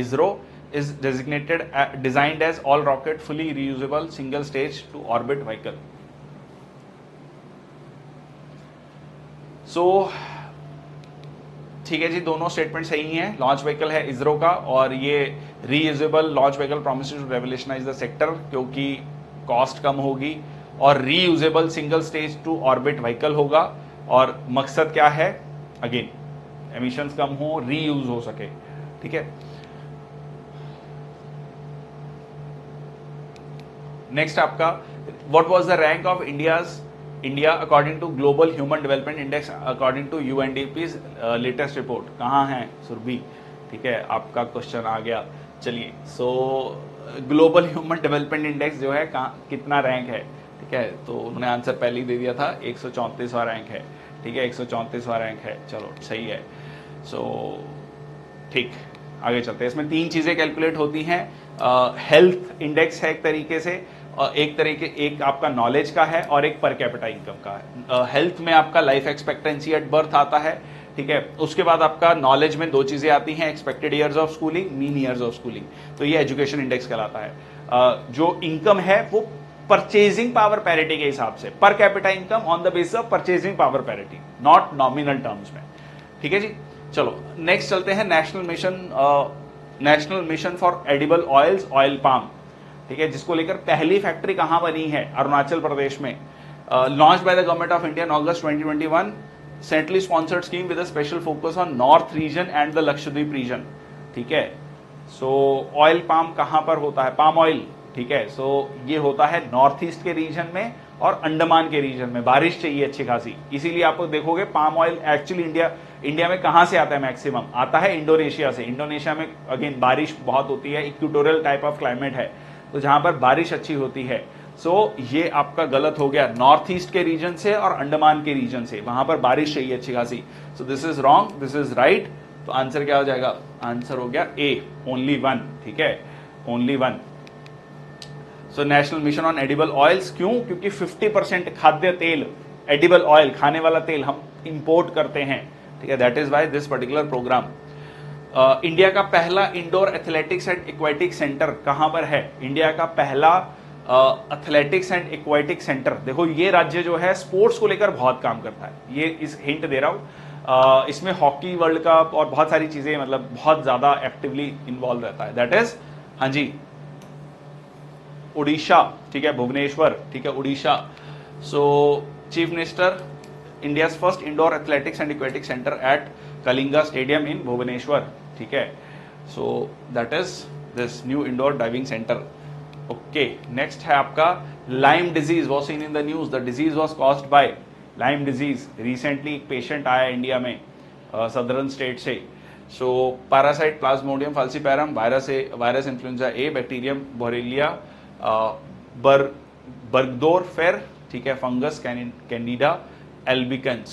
ISRO. Is designed as all-rocket, fully reusable, single-stage to orbit vehicle. So ठीक है जी, दोनों statement सही हैं। Launch vehicle है इसरो का और ये reusable launch vehicle promises to revolutionise the sector, क्योंकि कॉस्ट कम होगी, और reusable single stage to orbit vehicle होगा। और मकसद क्या है? अगेन एमिशंस कम हो, रीयूज हो सके, ठीक है। नेक्स्ट आपका, what was the rank of India according to global human development index according to UNDP's latest report? कहाँ है सुरभि? ठीक है, आपका क्वेश्चन आ गया। चलिए, सो ग्लोबल ह्यूमन डेवलपमेंट इंडेक्स जो है कितना रैंक है? ठीक है, तो उन्होंने आंसर पहले ही दे दिया था, 134वां रैंक है, ठीक है, 134वां रैंक है। चलो सही है। सो ठीक, आगे चलते हैं। इसमें तीन चीजें कैलकुलेट होती हैं। हेल्थ इंडेक्स है एक तरीके से, एक आपका नॉलेज का है और एक पर कैपिटा इनकम का है। हेल्थ में आपका लाइफ एक्सपेक्टेंसी एट बर्थ आता है, ठीक है। उसके बाद आपका नॉलेज में दो चीजें आती हैं, expected years of schooling, mean years of schooling, तो ये एजुकेशन इंडेक्स कहलाता है। जो इनकम है वो परचेजिंग पावर पैरिटी के हिसाब से, per capita income on the basis of purchasing power parity, not nominal terms में, ठीक है जी। चलो नेक्स्ट चलते हैं। National mission for edible oils, oil palm, ठीक है, जिसको लेकर पहली फैक्ट्री कहां बनी है? अरुणाचल प्रदेश में। Launch by the government of India in August 2021, centrally sponsored scheme with a special focus on north region and the Lakshadweep region, ठीक है। सो ऑयल पाम कहां पर होता है? पाम ऑयल, ठीक है। सो ये होता है नॉर्थ ईस्ट के रीजन में और अंडमान के रीजन में। बारिश चाहिए अच्छी खासी, इसीलिए आप देखोगे पाम ऑयल एक्चुअली इंडिया में कहां से आता है? मैक्सिमम आता है इंडोनेशिया से। इंडोनेशिया में अगेन बारिश बहुत होती है, इक्वेटोरियल टाइप ऑफ क्लाइमेट है, तो जहां पर बारिश अच्छी होती है, सो ये आपका गलत हो गया, नॉर्थ ईस्ट के रीजन से और अंडमान के रीजन से, वहां पर बारिश चाहिए अच्छी खासी। सो this is wrong, this is right. तो आंसर क्या हो जाएगा? आंसर हो गया ए, ओनली वन। ठीक है, only one. So national mission on edible oils, क्यों? क्योंकि 50% खाद्य तेल, एडिबल ऑयल, खाने वाला तेल हम इंपोर्ट करते हैं। ठीक है, that is why this particular programme. India का पहला indoor athletics and aquatic centre कहां पर है? इंडिया का पहला एथलेटिक्स एंड एक्वेटिक सेंटर, देखो ये राज्य जो है स्पोर्ट्स को लेकर बहुत काम करता है, ये इस हिंट दे रहा हूं। इसमें हॉकी वर्ल्ड कप और बहुत सारी चीजें, मतलब बहुत ज्यादा एक्टिवली इन्वॉल्व रहता है। दैट इज, हाँ जी, उड़ीसा। ठीक है, भुवनेश्वर। ठीक है, Orissa. So chief minister, India first indoor athletics and aquatic centre at Kalinga stadium in Bhubaneswar. ठीक है, so that is this new indoor diving centre. Okay, next है आपका Lyme disease was seen in the news. The disease was caused by Lyme disease. Recently एक patient आया India में southern state से। So parasite Plasmodium falciparum, virus influenza A, bacterium Borrelia burgdorferi. ठीक है, fungus Candida albicans.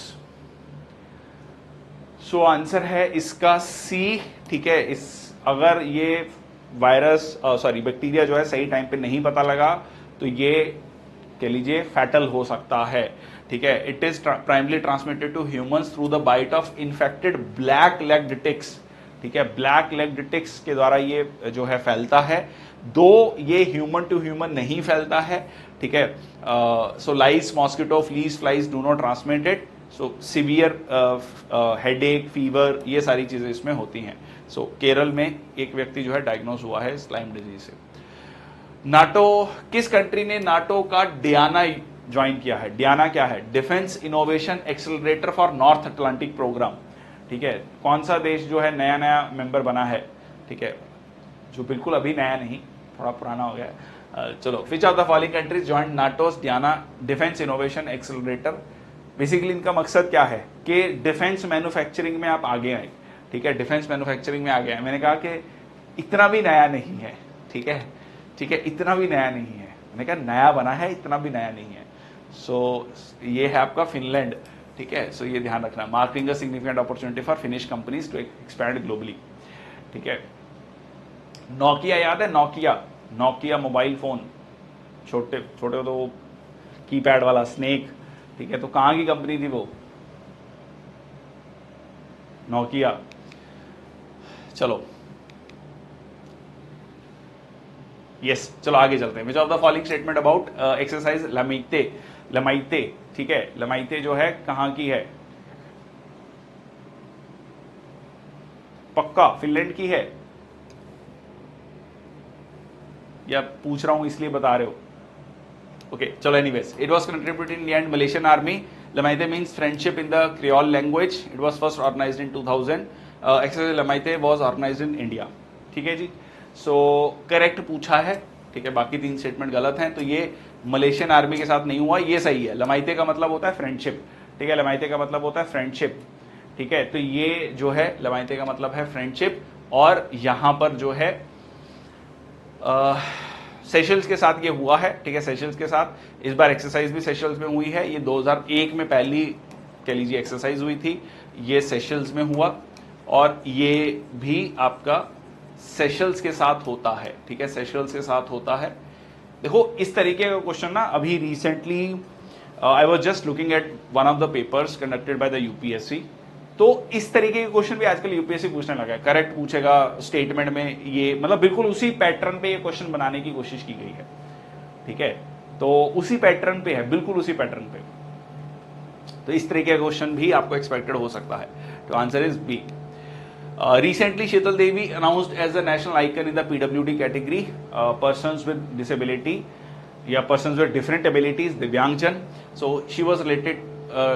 सो answer है इसका सी। ठीक है, इस अगर ये वायरस बैक्टीरिया जो है सही टाइम पे नहीं पता लगा तो ये कह लीजिए फैटल हो सकता है। ठीक है, it is primarily transmitted to humans through the bite of infected black legged ticks. ठीक है, ब्लैक लेग्ड टिक्स के द्वारा ये जो है फैलता है, दो ये ह्यूमन टू ह्यूमन नहीं फैलता है। ठीक है, so lice, mosquito, fleas, flies do not transmit it. So severe headache, fever, ये सारी चीजें इसमें होती हैं। सो केरल में एक व्यक्ति जो है डायग्नोज हुआ है लाइम डिजीज से। नाटो, किस कंट्री ने नाटो का डियाना ज्वाइन किया है? डियाना क्या है? Defence innovation accelerator for North Atlantic programme. ठीक है, कौन सा देश जो है नया नया मेंबर बना है? ठीक है, जो बिल्कुल अभी नया नहीं, थोड़ा पुराना हो गया है। चलो, which of the following countries joined NATO's DIANA defence innovation accelerator? Basically इनका मकसद क्या है कि डिफेंस मैन्युफैक्चरिंग में आप आगे आए। ठीक है, डिफेंस मैन्युफैक्चरिंग में आगे आए। मैंने कहा कि इतना भी नया नहीं है। ठीक है, ठीक है, इतना भी नया नहीं है। मैंने कहा नया बना है, इतना भी नया नहीं है। सो ये है आपका फिनलैंड। ठीक है, सो ये ध्यान रखना, marking a significant opportunity for Finnish companies to expand globally. ठीक है, नोकिया याद है? नोकिया मोबाइल फोन, छोटे छोटे तो कीपैड वाला स्नेक। ठीक है, तो कहां की कंपनी थी वो? नोकिया। चलो यस, चलो आगे चलते हैं। Which of the following statement about exercise Lamitiye. ठीक है, लमाइते जो है कहां की है? पक्का फिनलैंड की है या पूछ रहा हूं इसलिए बता रहे हो? ओके, चलो anyways, it was contributed in Indian Malaysian army. Lamitiye means friendship in the Creole language. It was first organised in 2000। Exercise Lamitiye was organised in India. ठीक है जी, सो करेक्ट पूछा है। ठीक है, बाकी तीन स्टेटमेंट गलत हैं। तो ये मलेशियन आर्मी के साथ नहीं हुआ, ये सही है। लमाइते का मतलब होता है फ्रेंडशिप। ठीक है, लमाइते का मतलब होता है फ्रेंडशिप। ठीक है, तो ये जो है लमाइते का मतलब है फ्रेंडशिप। और यहां पर जो है सेशल्स के साथ ये हुआ है। ठीक है, सेशल्स के साथ इस बार एक्सरसाइज भी सेशल्स में हुई है। ये 2001 में पहली कह लीजिए एक्सरसाइज हुई थी, ये सेशल्स में हुआ। और ये भी आपका सेशल्स के साथ होता है। ठीक है, सेशल्स के साथ होता है। देखो इस तरीके का क्वेश्चन ना अभी recently I was just looking at one of the papers conducted by the UPSC. तो इस तरीके के क्वेश्चन भी आजकल यूपीएससी पूछने लगा है। करेक्ट पूछेगा स्टेटमेंट में, ये मतलब बिल्कुल उसी पैटर्न पे ये क्वेश्चन बनाने की कोशिश की गई है। ठीक है, तो उसी पैटर्न पे है, बिल्कुल उसी पैटर्न पे। तो इस तरीके का क्वेश्चन भी आपको एक्सपेक्टेड हो सकता है। तो answer is B. Recently, Sheetal Devi announced as a national icon in the PWD category, persons with disability, या persons with different abilities, दिव्यांगजन. So she was related.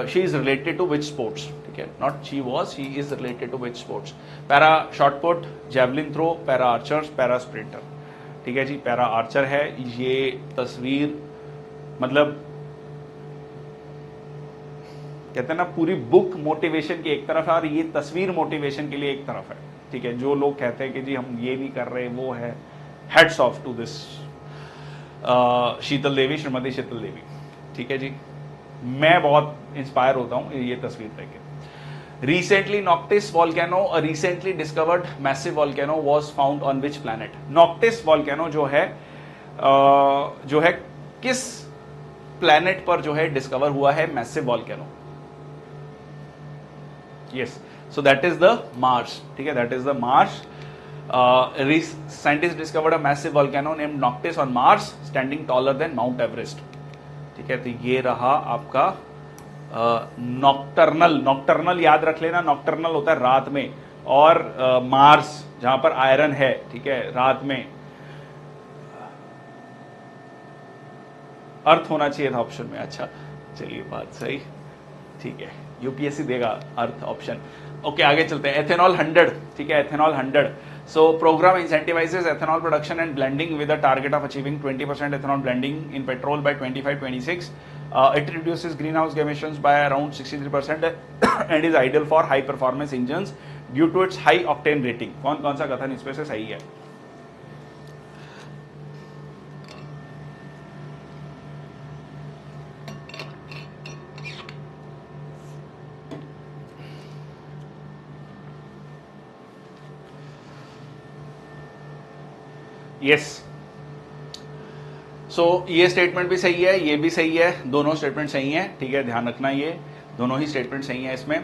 She is related to which sports? ठीक है, not she was. She is related to which sports? Para shot put, javelin throw, para archers, para sprinter. ठीक है जी, para archer है। ये तस्वीर मतलब कहते हैं ना पूरी बुक मोटिवेशन की एक तरफ है और ये तस्वीर मोटिवेशन के लिए एक तरफ है। ठीक है, जो लोग कहते हैं कि जी हम ये नहीं कर रहे, वो है, हेड्स ऑफ टू दिस। शीतल देवी, श्रीमती शीतल देवी। ठीक है जी, मैं बहुत इंस्पायर होता हूं ये तस्वीर देख के। Recently, Noctis volcano, a recently discovered massive volcano, was found on which planet? Noctis volcano जो है किस प्लैनेट पर जो है डिस्कवर हुआ है massive volcano? Yes, so that is the Mars. ठीक है, that is the Mars. Scientist discovered a massive volcano named Noctis on Mars standing taller than Mount Everest. ठीक है, तो ये रहा आपका नॉक्टर्नल याद रख लेना, नॉक्टर्नल होता है रात में, और मार्स जहां पर आयरन है, ठीक है, रात में। अर्थ होना चाहिए था ऑप्शन में। अच्छा चलिए, बात सही, ठीक है, यूपीएससी देगा अर्थ ऑप्शन। ओके, आगे चलते हैं। एथेनॉल 100, ठीक है, ethanol 100। So program incentivizes ethanol production and blending with a target of achieving 20% ethanol blending in petrol by 25-26. It reduces greenhouse gas emissions by around 63% and is ideal for high performance engines due to its high octane rating. कौन कौन सा कथन इसमें से सही है? Yes, सो ये statement भी सही है, ये भी सही है, दोनों स्टेटमेंट सही हैं। ठीक है, ध्यान रखना, ये दोनों ही स्टेटमेंट सही हैं। इसमें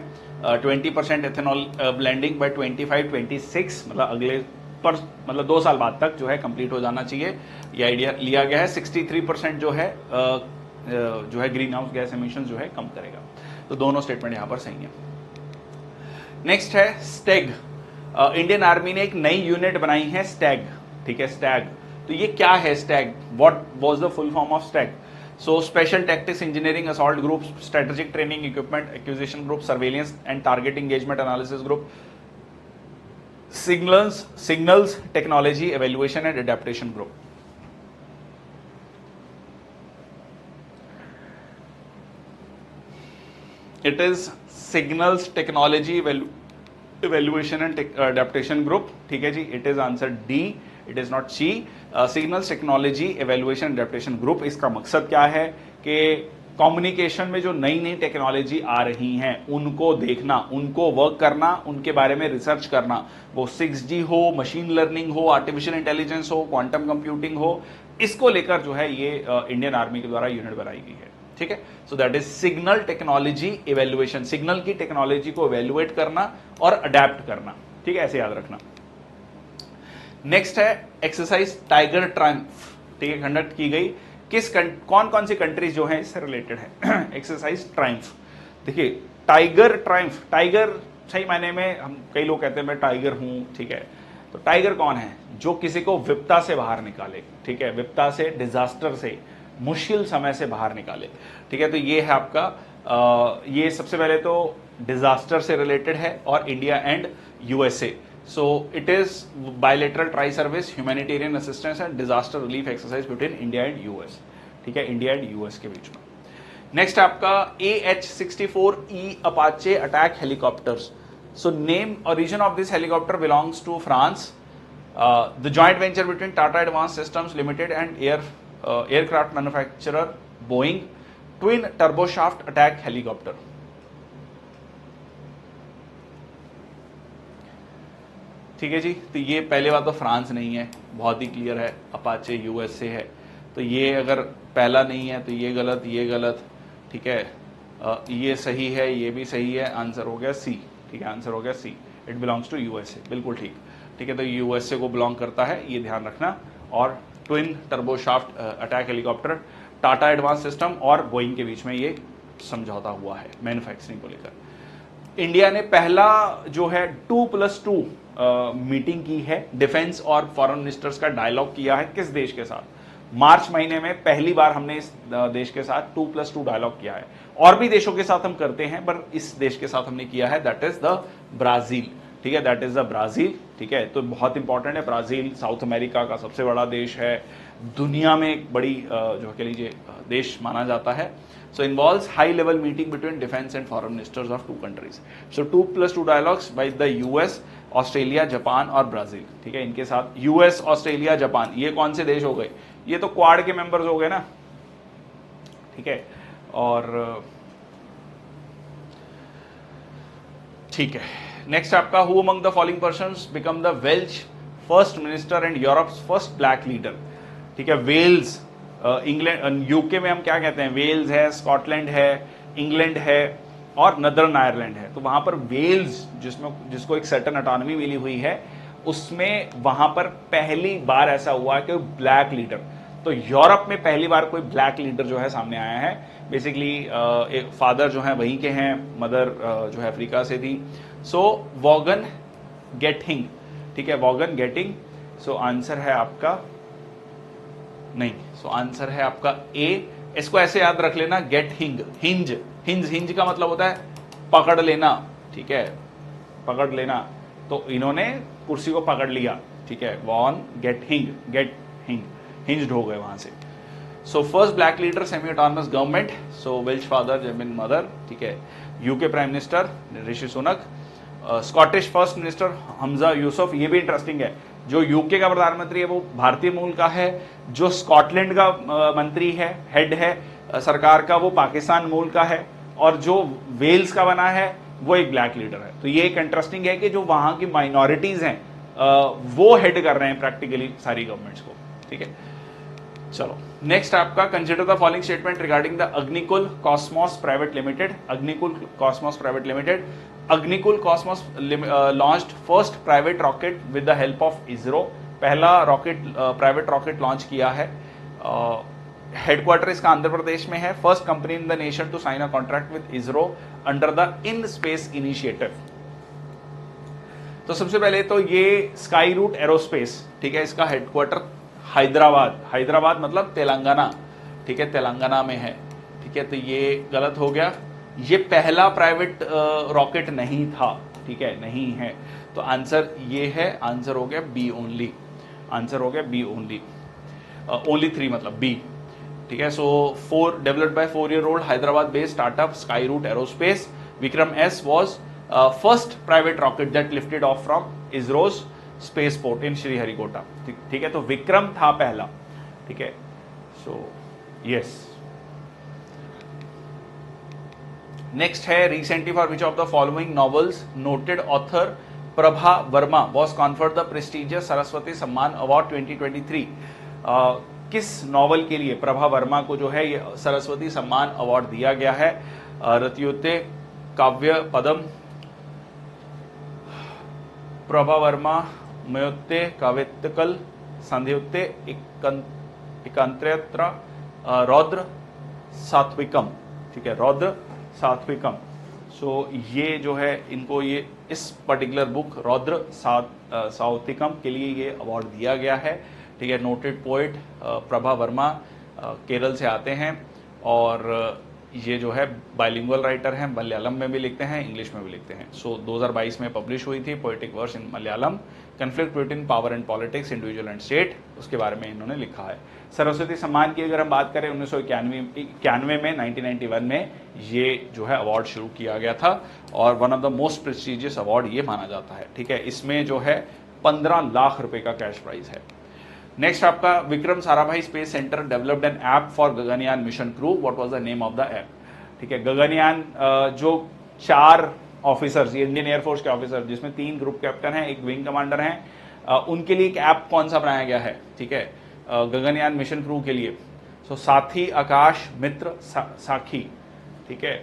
20% एथेनॉल ब्लेंडिंग बाय 25-26, मतलब अगले पर, मतलब 2 साल बाद तक जो है कंप्लीट हो जाना चाहिए, ये आइडिया लिया गया है। 63% जो है ग्रीन हाउस गैस एमिशन जो है कम करेगा। तो दोनों स्टेटमेंट यहाँ पर सही है। नेक्स्ट है स्टैग। इंडियन आर्मी ने एक नई यूनिट बनाई है, स्टैग। ठीक है, स्टैग, तो ये क्या है STAG? What was the full form of STAG? So special tactics engineering assault group, strategic training equipment acquisition group, surveillance and target engagement analysis group, signals technology evaluation and adaptation group. It is signals technology evaluation and adaptation group। ठीक है जी, it is answer D, it is not C. Signals technology evaluation adaptation group, इसका मकसद क्या है कि communication में जो नई नई टेक्नोलॉजी आ रही हैं उनको देखना, उनको वर्क करना, उनके बारे में रिसर्च करना, वो 6G हो, मशीन लर्निंग हो, आर्टिफिशियल इंटेलिजेंस हो, क्वांटम कंप्यूटिंग हो, इसको लेकर जो है ये इंडियन आर्मी के द्वारा यूनिट बनाई गई है। ठीक है, so that is signal technology evaluation, signal की टेक्नोलॉजी को इवेल्युएट करना और अडेप्ट करना। ठीक है, ऐसे याद रखना। नेक्स्ट है एक्सरसाइज टाइगर ट्रायम्फ। ठीक है, कंडक्ट की गई कौन कौन सी कंट्रीज जो है इससे रिलेटेड है। एक्सरसाइज ट्रायम्फ, देखिए टाइगर ट्रायम्फ, टाइगर सही मायने में हम, कई लोग कहते हैं मैं टाइगर हूं। ठीक है, तो टाइगर कौन है? जो किसी को विपदा से बाहर निकाले। ठीक है, विपदा से, डिजास्टर से, मुश्किल समय से बाहर निकाले। ठीक है, तो ये है आपका ये सबसे पहले तो डिजास्टर से रिलेटेड है और India and USA. So it is bilateral tri service, humanitarian assistance and disaster relief exercise between India and US. ठीक है, इंडिया एंड यूएस के बीच में। नेक्स्ट आपका AH-64E Apache attack helicopters. So name origin of this helicopter belongs to France. The joint venture between Tata Advanced Systems Limited and aircraft manufacturer Boeing, twin turboshaft attack helicopter. ठीक है जी, तो ये पहले बात तो फ्रांस नहीं है, बहुत ही क्लियर है, अपाचे यूएस से है। तो ये अगर पहला नहीं है तो ये गलत, ये गलत। ठीक है, ये सही है, ये भी सही है, आंसर हो गया सी। ठीक है, आंसर हो गया सी, इट बिलोंग्स टू यूएसए, बिल्कुल ठीक। ठीक है, तो यूएसए को बिलोंग करता है, ये ध्यान रखना। और twin turboshaft attack helicopter, Tata advance system और बोइंग के बीच में ये समझौता हुआ है मैन्युफैक्चरिंग को लेकर। इंडिया ने पहला जो है 2+2 मीटिंग की है, डिफेंस और फॉरेन मिनिस्टर्स का डायलॉग किया है किस देश के साथ? मार्च महीने में पहली बार हमने इस देश के साथ 2+2 डायलॉग किया है। और भी देशों के साथ हम करते हैं, पर इस देश के साथ हमने किया है, दैट इज द ब्राजील। ठीक है, दैट इज द ब्राजील। ठीक है, तो बहुत इंपॉर्टेंट है। ब्राजील साउथ अमेरिका का सबसे बड़ा देश है, दुनिया में एक बड़ी जो कह लीजिए देश माना जाता है। So involves high level meeting between defense and foreign ministers of two countries. So 2+2 dialogues by the US, Australia, Japan और ब्राजील, ठीक है, इनके साथ यूएस, ऑस्ट्रेलिया, जापान, ये कौन से देश हो गए? ये तो क्वाड के मेंबर्स हो गए ना, ठीक है। और ठीक है, नेक्स्ट आपका who among the following persons become the Welsh first minister and Europe's first black leader, ठीक है। वेल्स, इंग्लैंड, यूके में हम क्या कहते हैं, वेल्स है, स्कॉटलैंड है, इंग्लैंड है और नदर्न आयरलैंड है। तो वहां पर वेल्स जिसको एक सर्टन ऑटोनॉमी मिली हुई है, उसमें वहां पर पहली बार ऐसा हुआ कि ब्लैक लीडर, तो यूरोप में पहली बार कोई ब्लैक लीडर जो है सामने आया है। बेसिकली एक फादर जो है वहीं के हैं, मदर जो है अफ्रीका से थी। सो वॉगन गेटिंग, ठीक है, वॉगन गेटिंग। सो आंसर है आपका नहीं, सो आंसर है आपका ए। इसको ऐसे याद रख लेना, गेट हिंग, हिंज, हिंज, हिंज का मतलब होता है पकड़ लेना, ठीक है, पकड़ लेना। तो इन्होंने कुर्सी को पकड़ लिया, ठीक है, Vaughan Gething, Gething, हिंज्ड हो गए वहां से। So first black leader semi autonomous government, so Welsh father, German mother, ठीक है। UK prime minister Rishi Sunak, Scottish first minister Humza Yousaf. ये भी इंटरेस्टिंग है, जो यूके का प्रधानमंत्री है वो भारतीय मूल का है, जो स्कॉटलैंड का मंत्री है, हेड है सरकार का, वो पाकिस्तान मूल का है, और जो वेल्स का बना है वो एक ब्लैक लीडर है। तो ये एक इंटरेस्टिंग है कि जो वहां की माइनॉरिटीज हैं वो हेड कर रहे हैं प्रैक्टिकली सारी गवर्नमेंट्स को, ठीक है। चलो नेक्स्ट आपका consider the following statement regarding the Agnikul Cosmos private limited. Agnikul Cosmos private limited, Agnikul Cosmos launched first private rocket with the help of ISRO. पहला रॉकेट प्राइवेट रॉकेट लॉन्च किया है। हेडक्वार्टर इसका आंध्र प्रदेश में है। First company in the nation to sign a contract with ISRO under the IN space initiative. तो सबसे पहले तो ये स्काई रूट एरोस्पेस, ठीक है, इसका हेडक्वार्टर हैदराबाद, हैदराबाद मतलब तेलंगाना, ठीक है, तेलंगाना में है, ठीक है। तो ये गलत हो गया, ये पहला प्राइवेट रॉकेट नहीं था, ठीक है, नहीं है। तो आंसर ये है, आंसर हो गया बी ओनली, आंसर हो गया बी ओनली, ओनली 3 मतलब बी, ठीक है। So developed by 4-year-old Hyderabad based startup Skyroot aerospace. Vikram S was first private rocket that lifted off from ISRO's spaceport in Sriharikota, ठीक है। तो विक्रम था पहला, ठीक है। सो यस, नेक्स्ट है recently for which of the following novels noted author Prabha Varma was conferred the prestigious Saraswati Samman award 2023। किस novel के लिए प्रभा वर्मा को जो है ये सरस्वती सम्मान अवार्ड दिया गया है? रतियोत्ते, काव्य पदम, प्रभा वर्मा मयोत्ते, काव्यत्कल, संध्योत्ते, एकांत्रयत्र, रौद्र सात्विकम, ठीक है, रौद्र सात्विकम। सो ये जो है इनको ये इस पर्टिकुलर बुक रौद्र सात्विकम के लिए ये अवार्ड दिया गया है, ठीक है। नोटेड पोएट प्रभा वर्मा केरल से आते हैं और ये जो है बाइलिंगुअल राइटर हैं, मलयालम में भी लिखते हैं, इंग्लिश में भी लिखते हैं। सो 2022 में पब्लिश हुई थी poetic verse in Malayalam, conflict between power and politics, individual and state, उसके बारे में इन्होंने लिखा है। सरस्वती सम्मान की अगर हम बात करें 1991 में, 1991 में ये जो है अवार्ड शुरू किया गया था और one of the most prestigious award ये माना जाता है, ठीक है। इसमें जो है 15 लाख रुपए का कैश प्राइज है। नेक्स्ट आपका Vikram Sarabhai space centre developed N app for Gaganyaan mission crew, what was the name of the app, ठीक है। गगनयान जो 4 ऑफिसर्स, ये इंडियन एयरफोर्स के ऑफिसर, जिसमें 3 ग्रुप कैप्टन हैं, एक विंग कमांडर हैं, उनके लिए एक ऐप कौन सा बनाया गया है, ठीक है, गगनयान मिशन क्रू के लिए। सो साथी, आकाश, मित्र, साखी, ठीक है।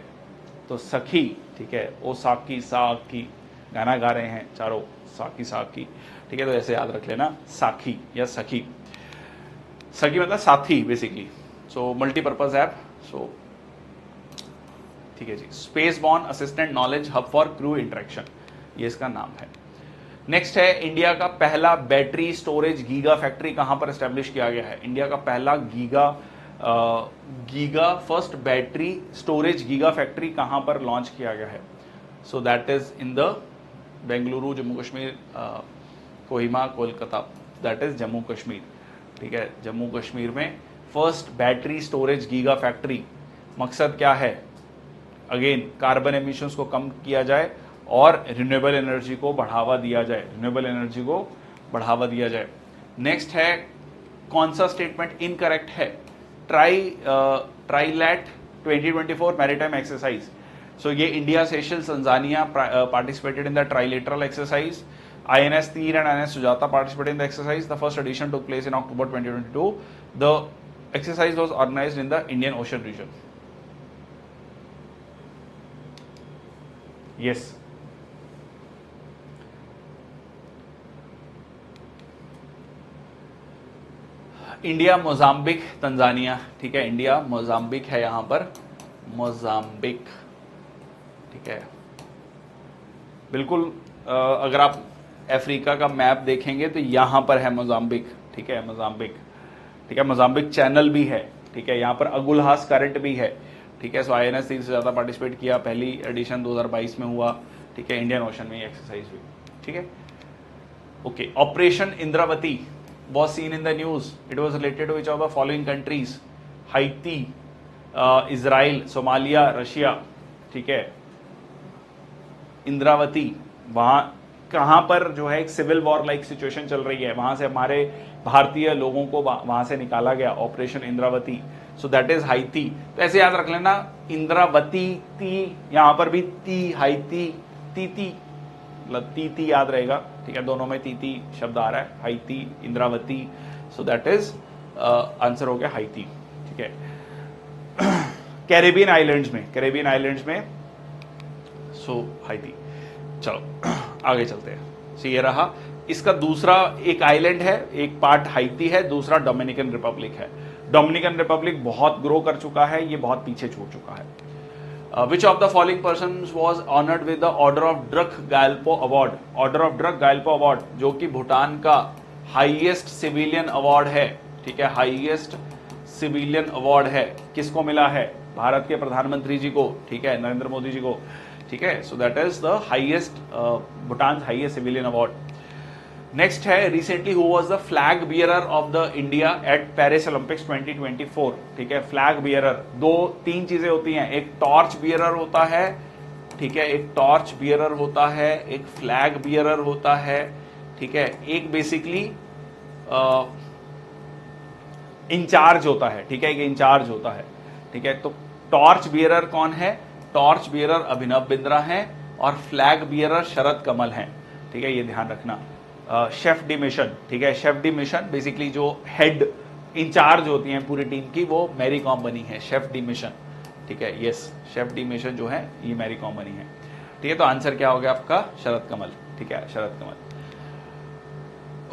तो सखी, ठीक है, ओ साकी साकी गाना गा रहे हैं चारों, साकी साकी, ठीक है। तो ऐसे याद रख लेना, साखी या सखी, सखी मतलब साथी basically. So multipurpose app, so ठीक है जी। Space borne assistant knowledge hub for crew interaction, ये इसका नाम है। नेक्स्ट है इंडिया का पहला बैटरी स्टोरेज गीगा फैक्ट्री कहां पर एस्टेब्लिश किया गया है? इंडिया का पहला giga first battery storage giga factory कहां पर लॉन्च किया गया है? So that is in the Bengaluru, Jammu Kashmir, Kohima, Kolkata, that is Jammu Kashmir, ठीक है। जम्मू कश्मीर में first battery storage giga factory मकसद क्या है? अगेन कार्बन एमिशंस को कम किया जाए और रिन्यूएबल एनर्जी को बढ़ावा दिया जाए, रिन्यूएबल एनर्जी को बढ़ावा दिया जाए। नेक्स्ट है, कौन सा स्टेटमेंट इनकरेक्ट है? ट्राइलैट 2024 मैरीटाइम एक्सरसाइज। सो ये India, Seychelles, Tanzania participated in the trilateral exercise. INS Tir and INS Sujata participated in the exercise. The first edition took place in October 2022. The exercise was organized in the Indian Ocean region. Yes. India, Mozambique, Tanzania. ठीक है, India, Mozambique है यहां पर, Mozambique. ठीक है, बिल्कुल। अगर आप अफ्रीका का मैप देखेंगे तो यहां पर है मोजाम्बिक। ठीक है, मोजाम्बिक। ठीक है, मोजाम्बिक चैनल भी है। ठीक है, यहां पर अगुलहास करंट भी है। ठीक है, सो INS तीर से ज्यादा पार्टिसिपेट किया, पहली एडिशन 2022 में हुआ। ठीक है, इंडियन ओशन में एक्सरसाइज हुई। ठीक है, okay. Operation Indravati was seen in the news. It was related to which of the following countries? Haiti, Israel, Somalia, Russia. ठीक है, इंद्रावती वहां कहां पर जो है एक सिविल वॉर लाइक सिचुएशन चल रही है, वहां से हमारे भारतीय लोगों को वहां से निकाला गया, operation Indravati. So that is हाइती। तो ऐसे याद रख लेना, इंद्रावती, ती, यहां पर भी ती, हाइती, तीती, मतलब तीती याद रहेगा। ठीक है, दोनों में तीती शब्द आ रहा है, हाइती, इंद्रावती। सो दैट इज आंसर हो गया हाइती। ठीक है, कैरेबियन आइलैंड्स में सो हाइती। चलो आगे चलते हैं। सो ये रहा इसका दूसरा, एक आइलैंड है, एक पार्ट हाइती है, दूसरा डोमिनिकन रिपब्लिक है। डोमिनिकन रिपब्लिक बहुत ग्रो कर चुका है, ये बहुत पीछे छूट चुका है। Which of the following persons was honored with the Order of Druk Gyalpo Award? Order of Druk Gyalpo Award, जो कि भूटान का हाईएस्ट सिविलियन अवार्ड है। ठीक है, हाईएस्ट सिविलियन अवार्ड है, किसको मिला है? भारत के प्रधानमंत्री जी को। ठीक है, नरेंद्र मोदी जी को। ठीक है, so that is the highest, Bhutan highest civilian award. Next है, recently who was the flag bearer of the India at Paris Olympics 2024। ठीक है, फ्लैग बियरर, तीन चीजें होती हैं, एक टॉर्च बियरर होता है। ठीक है, एक टॉर्च बियरर होता है, एक फ्लैग बियरर होता है। ठीक है, एक बेसिकली इंचार्ज होता है। ठीक है, एक इंचार्ज होता है। ठीक है, तो टॉर्च बियरर कौन है? टॉर्च बियरर अभिनव बिंद्रा है और फ्लैग बियरर शरद कमल हैं। ठीक है, ये ध्यान रखना। Chef D mission. ठीक है, शेफ डी मिशन बेसिकली जो हेड इंचार्ज होती हैं पूरी टीम की, वो मैरी कॉम बनी है, शेफ डी मिशन। ठीक है, यस, शेफ डी मिशन जो है ये मैरी कॉम बनी है। ठीक है, तो आंसर क्या हो गया आपका? शरद कमल। ठीक है, शरद कमल।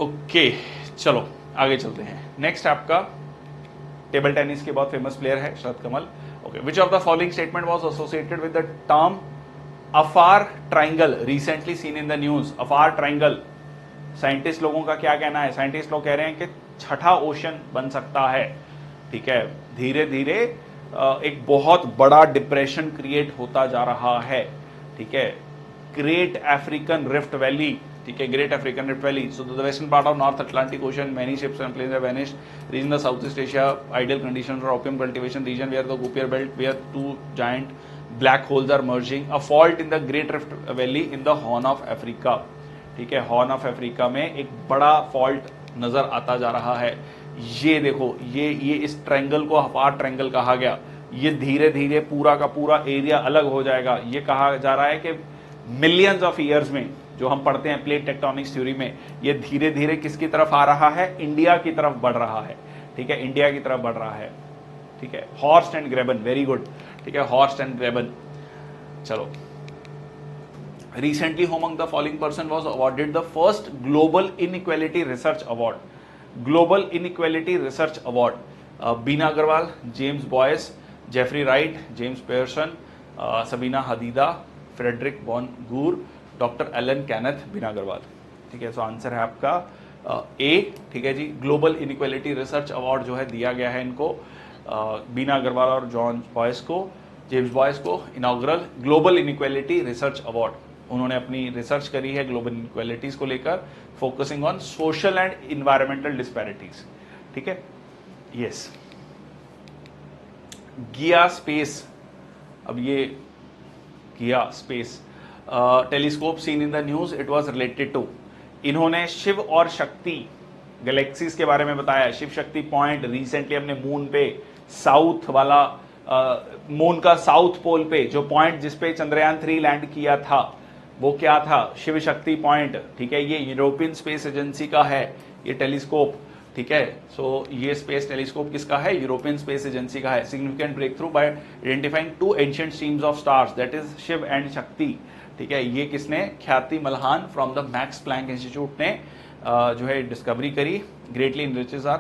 ओके, चलो आगे चलते हैं। नेक्स्ट आपका टेबल टेनिस के बहुत फेमस प्लेयर है Sharath Kamal. Okay, which of the following statement was associated with the term Afar triangle recently seen in the news? Afar triangle, scientist लोगों का क्या कहना है? साइंटिस्ट लोग कह रहे हैं कि छठा ओशन बन सकता है। ठीक है, धीरे धीरे एक बहुत बड़ा डिप्रेशन क्रिएट होता जा रहा है। ठीक है, ग्रेट अफ्रीकन रिफ्ट वैली। ठीक है, great African rift valley. So the western part of North Atlantic Ocean, many ships and planes have vanished. Region the South East Asia, ideal conditions for opium cultivation region where the Kuiper belt where two giant black holes are merging, a fault in the great rift valley in the horn of Africa. ठीक है, horn of Africa में एक बड़ा fault नजर आता जा रहा है। ये देखो, ये इस ट्रायंगल को अफार ट्रायंगल कहा गया। ये धीरे धीरे पूरा का पूरा एरिया अलग हो जाएगा। ये कहा जा रहा है कि मिलियंस ऑफ ईयर्स में, जो हम पढ़ते हैं प्लेट टेक्टोनिक्स थ्योरी में, ये धीरे धीरे किसकी तरफ आ रहा है? इंडिया की तरफ बढ़ रहा है। ठीक है, इंडिया की तरफ बढ़ रहा है। ठीक है, हॉर्स्ट एंड ग्रेबन, वेरी गुड। ठीक है, हॉर्स्ट एंड ग्रेबन। चलो, recently who among the following person was awarded the first global inequality research award? Global inequality research award, Bina Agarwal, James Boyce, Jeffrey Wright, James Pearson, Sabina हदीदा, Frederick बॉन गूर, doctor Alan Kenneth, Bina Agarwal. ठीक है, so answer है आपका A. ठीक है जी, ग्लोबल इनइक्वालिटी रिसर्च अवार्ड जो है दिया गया है इनको, बीना अग्रवाल और जॉन बॉयस को, जेम्स बॉयस को, inaugural global inequality research award. उन्होंने अपनी रिसर्च करी है ग्लोबल इनइक्वालिटीज को लेकर, focusing on social and environmental disparities. ठीक है, यस। गिया स्पेस, अब ये Gaia space telescope seen in the news, it was related to, इन्होंने शिव और शक्ति गैलेक्सीज के बारे में बताया। शिव शक्ति पॉइंट रिसेंटली हमने मून पे साउथ वाला मून का साउथ पोल पे जो पॉइंट जिसपे चंद्रयान 3 लैंड किया था वो क्या था, शिव शक्ति पॉइंट, ठीक है। ये यूरोपियन स्पेस एजेंसी का है ये टेलीस्कोप, ठीक है। सो ये स्पेस टेलीस्कोप किसका है, यूरोपियन स्पेस एजेंसी का है। Significant breakthrough by identifying 2 ancient streams of stars, that is Shiva and Shakti, ठीक है। ये किसने, Khyati Malhan from the Max Planck Institute ने जो है डिस्कवरी करी। Greatly enriches our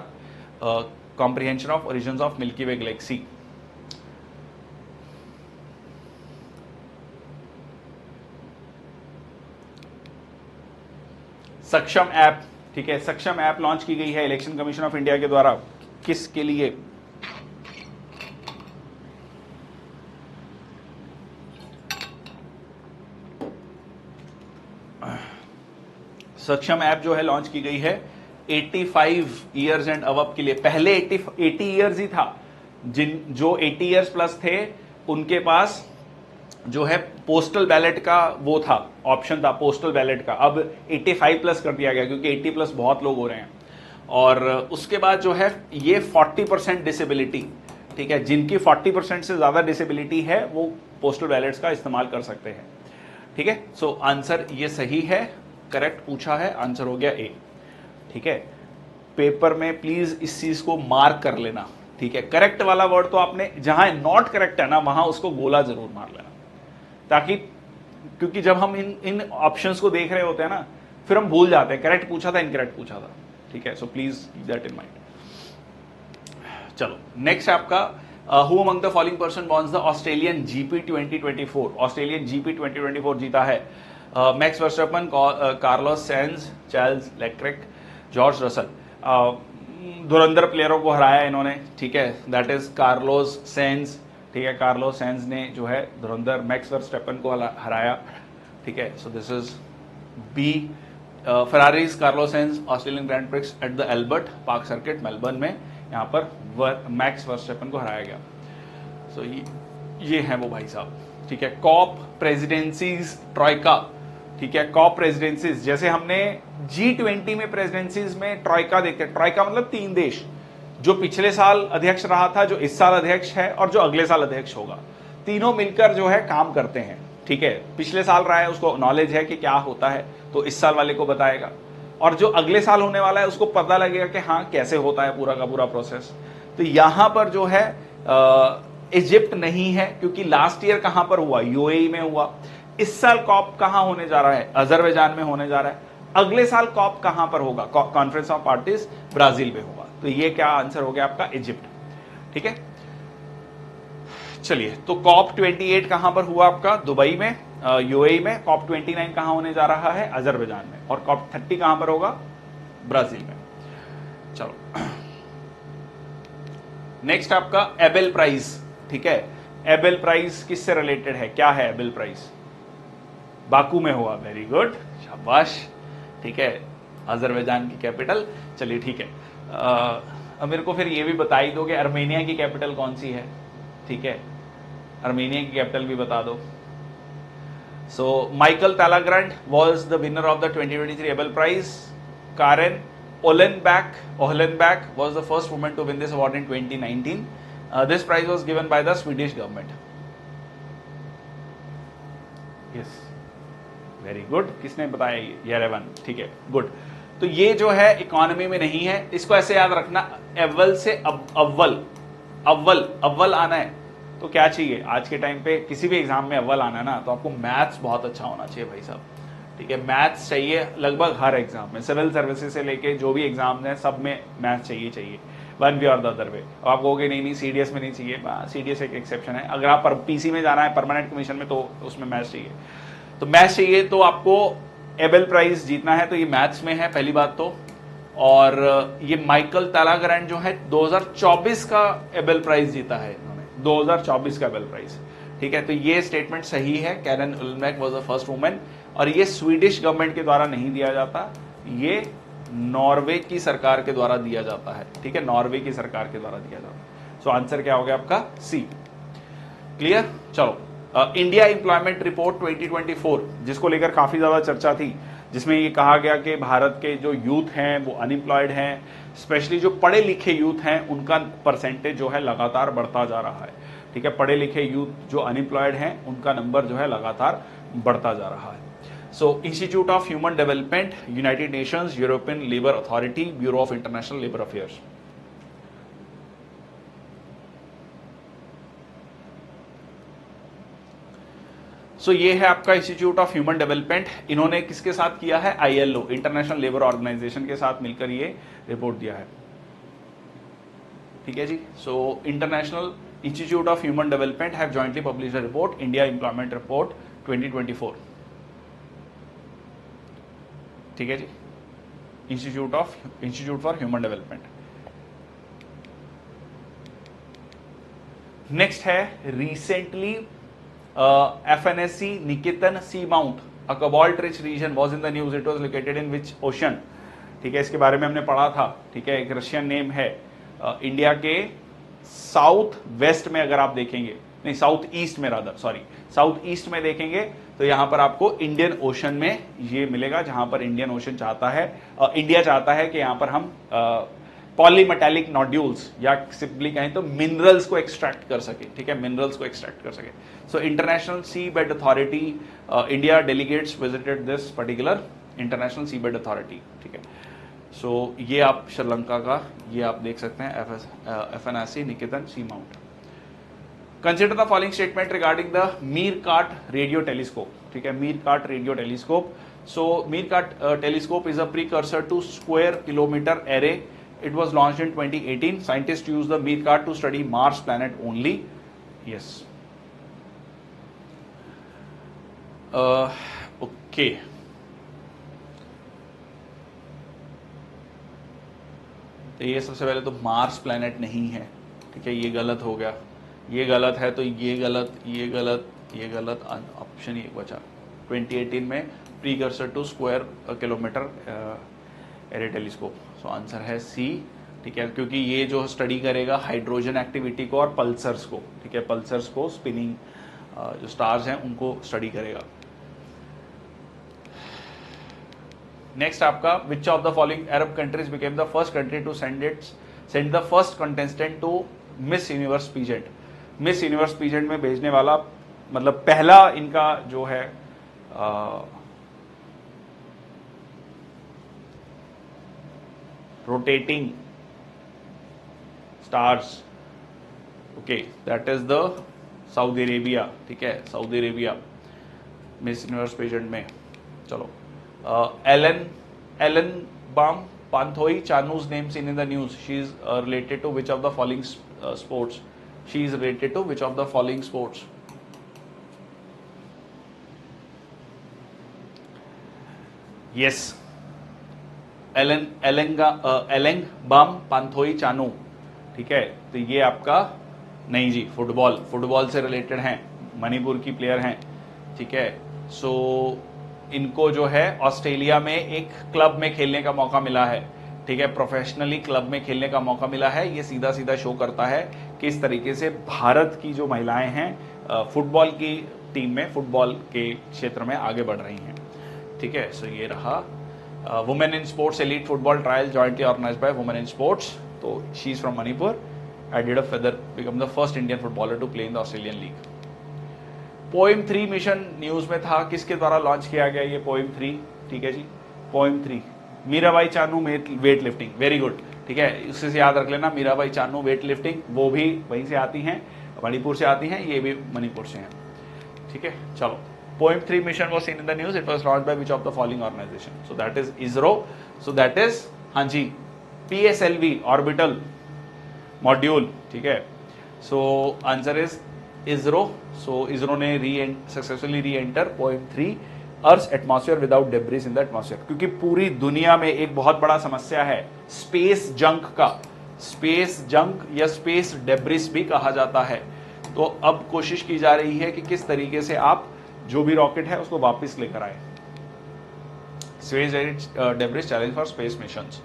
comprehension of origins of Milky Way galaxy. Saksham app, ठीक है, सक्षम ऐप लॉन्च की गई है इलेक्शन कमीशन ऑफ इंडिया के द्वारा, किसके लिए, सक्षम ऐप जो है लॉन्च की गई है 85 इयर्स एंड अबव के लिए। पहले 80 इयर्स ही था, जो 80 इयर्स प्लस थे उनके पास जो है पोस्टल बैलेट का वो था, ऑप्शन था पोस्टल बैलेट का। अब 85 प्लस कर दिया गया क्योंकि 80 प्लस बहुत लोग हो रहे हैं। और उसके बाद जो है ये 40% डिसेबिलिटी, ठीक है, जिनकी 40% से ज्यादा डिसेबिलिटी है वो पोस्टल बैलेट्स का इस्तेमाल कर सकते हैं, ठीक है। सो आंसर ये सही है, करेक्ट पूछा है, आंसर हो गया ए, ठीक है। पेपर में प्लीज इस चीज को मार्क कर लेना, ठीक है। करेक्ट वाला वर्ड तो आपने, जहां नॉट करेक्ट है ना वहां उसको गोला जरूर मार लेना, ताकि क्योंकि जब हम इन ऑप्शंस को देख रहे होते हैं ना फिर हम भूल जाते हैं करेक्ट पूछा था इनकरेक्ट पूछा था, ठीक है। So please keep that in mind. चलो नेक्स्ट आपका who among the following person wins the Australian GP 2024, Australian GP 2024 जीता है Max Verstappen, Carlos Sainz, Charles Leclerc, George Russell. धुरंधर प्लेयरों को हराया इन्होंने, ठीक है, दैट इज कार्लोस सैंज, ठीक है। कार्लोस सैंज ने जो है धुरंधर मैक्स वर्स्टैपन को हराया, ठीक है। So this is B. Ferrari's Carlos Sainz Australian Grand Prix at the Albert Park circuit Melbourne में, यहाँ पर मैक्स वर्स्टैपन को हराया गया। सो ये है वो भाई साहब, ठीक है। कॉप प्रेसिडेंसीज ट्रॉइका, ठीक है, कॉप प्रेसिडेंसीज, जैसे हमने G20 में प्रेसिडेंसीज में ट्रॉइका देखते हैं, ट्रॉइका मतलब 3 देश, जो पिछले साल अध्यक्ष रहा था, जो इस साल अध्यक्ष है और जो अगले साल अध्यक्ष होगा, तीनों मिलकर जो है काम करते हैं, ठीक है। पिछले साल रहा है उसको नॉलेज है कि क्या होता है, तो इस साल वाले को बताएगा, और जो अगले साल होने वाला है उसको पता लगेगा कि हाँ कैसे होता है पूरा का पूरा प्रोसेस। तो यहां पर जो है इजिप्ट नहीं है क्योंकि लास्ट ईयर कहां पर हुआ, यूएई में हुआ। इस साल कॉप कहां होने जा रहा है, अजरबैजान में होने जा रहा है। अगले साल कॉप कहां पर होगा, कॉन्फ्रेंस ऑफ पार्टीज ब्राजील में होगा। तो ये क्या आंसर हो गया आपका, इजिप्ट, ठीक है। चलिए, तो कॉप 28 कहां पर हुआ आपका, दुबई में, यूएई में। कॉप 29 कहां होने जा रहा है, अजरबैजान में। और कॉप 30 कहां पर होगा, ब्राजील में। चलो नेक्स्ट आपका एबेल प्राइज, ठीक है। एबेल प्राइज किससे रिलेटेड है, क्या है एबेल प्राइज, बाकू में हुआ, वेरी गुड, शाबाश, ठीक है, अजरबैजान की कैपिटल। चलिए ठीक है, अब मेरे को फिर ये भी बता ही दो कि अर्मेनिया की कैपिटल कौन सी है, ठीक है, अर्मेनिया की कैपिटल भी बता दो। So Michael Talagrand was the winner of the 2023 Abel prize. Karen Ohlenbach was the first woman to win this award in 2019. This prize was given by the Swedish government. Yes, very good. किसने बताया ये Raven, ठीक है, good. तो ये जो है economy में नहीं है, इसको ऐसे याद रखना, अव्वल से अव्वल आना है। तो क्या चाहिए आज के टाइम पे, किसी भी एग्जाम में अव्वल आना है ना, तो आपको मैथ्स बहुत अच्छा होना चाहिए भाई साहब, ठीक है। मैथ्स चाहिए लगभग हर एग्जाम में, सिविल सर्विसेज से लेके जो भी एग्जाम है सब में मैथ्स चाहिए, वन वे और द अदर वे। आप कहोगे नहीं सीडीएस में नहीं चाहिए, सीडीएस एक एक्सेप्शन है। अगर आप पीसी में जाना है, परमानेंट कमीशन में, तो उसमें मैथ्स चाहिए। तो मैथ्स चाहिए तो आपको एबेल प्राइज जीतना है, तो ये मैथ्स में है पहली बात तो। और ये माइकल तालाग्रांड जो है 2024 का एबेल प्राइज जीता है इन्होंने, 2024 का एबेल प्राइज, ठीक है। तो ये स्टेटमेंट सही है, Karen Uhlenbeck was the first women. और ये स्वीडिश गवर्नमेंट के द्वारा नहीं दिया जाता, ये नॉर्वे की सरकार के द्वारा दिया जाता है, ठीक है, नॉर्वे की सरकार के द्वारा दिया जाता है, सो आंसर क्या हो गया आपका सी। क्लियर। चलो इंडिया एम्प्लॉयमेंट रिपोर्ट 2024 जिसको लेकर काफी ज्यादा चर्चा थी, जिसमें ये कहा गया कि भारत के जो यूथ हैं वो अनएम्प्लॉयड हैं, स्पेशली जो पढ़े लिखे यूथ हैं उनका परसेंटेज जो है लगातार बढ़ता जा रहा है। ठीक है, पढ़े लिखे यूथ जो अनएम्प्लॉयड हैं उनका नंबर जो है लगातार बढ़ता जा रहा है। So institute of human development, United Nations, European Labour Authority, Bureau of International Labour Affairs. So ये है आपका इंस्टीट्यूट ऑफ ह्यूमन डेवलपमेंट। इन्होंने किसके साथ किया है? आईएलओ, इंटरनेशनल लेबर ऑर्गेनाइजेशन के साथ मिलकर ये रिपोर्ट दिया है। ठीक है जी। So International Institute of human Development have jointly published a report, India Employment Report 2024। ठीक है जी, institute for human development. Next है recently FNSC Nikitan Seamount, a cobalt-rich region, was in the news. It was located in which ocean? ठीक है, इसके बारे में हमने पढ़ा था। ठीक है, एक रशियन नेम है। इंडिया के साउथ वेस्ट में अगर आप देखेंगे, नहीं साउथ ईस्ट में रादर, सॉरी साउथ ईस्ट में देखेंगे तो यहां पर आपको इंडियन ओशन में ये मिलेगा, जहां पर इंडियन ओशन चाहता है, इंडिया चाहता है कि यहां पर हम पॉलीमेटालिक नोड्यूल्स या सिंपली कहें तो मिनरल्स को एक्सट्रैक्ट कर सके। ठीक है, मिनरल्स को एक्सट्रैक्ट कर सके। So international sea bed authority, India delegates visited this particular international sea bed authority. ठीक है, सो ये आप श्रीलंका का ये आप देख सकते हैं, FNSC Nikitin seamount. Consider the following statement regarding the MeerKAT radio telescope. ठीक है, MeerKAT radio telescope. So MeerKAT telescope is a precursor to square kilometre array. It was launched in 2018. Scientists use the Meerkat to study Mars planet only. Yes. Okay. तो ये सबसे पहले तो Mars planet नहीं है। ठीक है, ये गलत हो गया, ये गलत है, तो ये गलत, ये गलत, ये गलत। ऑप्शन ही एक बचा 2018 में, precursor to square kilometre array telescope. So answer है सी। ठीक है, क्योंकि ये जो स्टडी करेगा हाइड्रोजन एक्टिविटी को और पल्सर्स को। ठीक है, पल्सर्स को, स्पिनिंग जो स्टार्स हैं उनको स्टडी करेगा। नेक्स्ट आपका, which of the following Arab countries became the first country to send the first contestant to Miss Universe pageant. Miss Universe pageant में भेजने वाला, मतलब पहला इनका जो है rotating stars, okay, that is the Saudi Arabia. ठीक है, Saudi Arabia miss universe pageant में। चलो, Elangbam Panthoi Chanu's name seen in the news, she is related to which of the following sports? She is related to which of the following sports? Yes, Elangbam Panthoi Chanu. ठीक है, तो ये आपका नहीं जी, football से related हैं, मणिपुर की प्लेयर हैं। ठीक है, सो इनको जो है ऑस्ट्रेलिया में एक क्लब में खेलने का मौका मिला है। ठीक है, प्रोफेशनली क्लब में खेलने का मौका मिला है। ये सीधा सीधा शो करता है कि इस तरीके से भारत की जो महिलाएं हैं फुटबॉल की टीम में, फुटबॉल के क्षेत्र में आगे बढ़ रही हैं। ठीक है, सो ये रहा women in sports elite football trial jointly organised by women in sports. तो she is from Manipur, added a feather, become the first Indian footballer to play in the Australian league. POEM 3 mission news में था, किसके द्वारा launch किया गया ये poem 3? ठीक है जी, POEM 3 Mirabai Chanu weight lifting. Very good. ठीक है, उससे याद रख लेना, मीराबाई चानू वेट लिफ्टिंग, वो भी वहीं से आती हैं, मणिपुर से आती हैं, ये भी मणिपुर से हैं। ठीक है, चलो, Poem 3 mission was seen in the news. It was launched by which of the following organization? So that is ISRO. So that is हाँ जी, PSLV orbital module. ठीक है, so answer is ISRO. So ISRO ने successfully re-enter Poem 3 Earth's atmosphere without debris in the atmosphere. क्योंकि पूरी दुनिया में एक बहुत बड़ा समस्या है स्पेस जंक का, स्पेस जंक या स्पेस डेब्रिस भी कहा जाता है। तो अब कोशिश की जा रही है कि किस तरीके से आप जो भी रॉकेट है उसको वापस लेकर आए। Space debris challenge for space missions.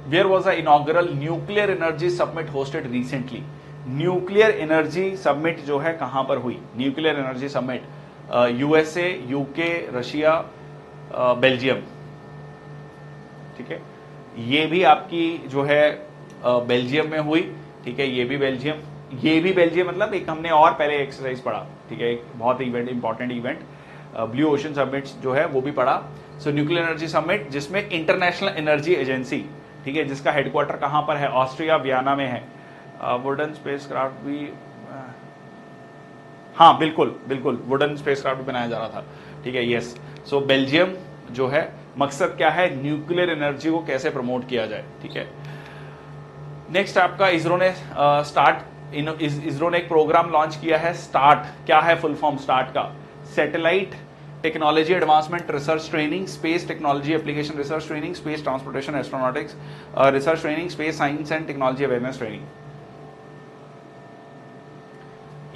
Where was the inaugural nuclear energy summit hosted recently? Nuclear energy summit जो है कहां पर हुई? Nuclear energy summit USA, UK, Russia, Belgium, ठीक है। ये भी आपकी जो है बेल्जियम में हुई, ठीक है। ये भी बेल्जियम मतलब एक हमने और पहले एक्सरसाइज पढ़ा, ठीक है, एक बहुत event, important event blue ocean summit जो है वो भी पढ़ा। सो न्यूक्लियर एनर्जी समिट जिसमें इंटरनेशनल एनर्जी एजेंसी, ठीक है, जिसका हेडक्वार्टर कहां पर है? ऑस्ट्रिया वियना में है। वुडन स्पेसक्राफ्ट भी, हाँ बिल्कुल वुडन स्पेसक्राफ्ट भी बनाया जा रहा था, ठीक है, यस। सो बेल्जियम जो है, मकसद क्या है? न्यूक्लियर एनर्जी को कैसे प्रमोट किया जाए, ठीक है। नेक्स्ट आपका इसरो ने एक प्रोग्राम लॉन्च किया है, स्टार्ट। क्या है फुल फॉर्म स्टार्ट का? Satellite technology advancement research training, space technology application research training, space transportation astronautics research training, space science and technology awareness training.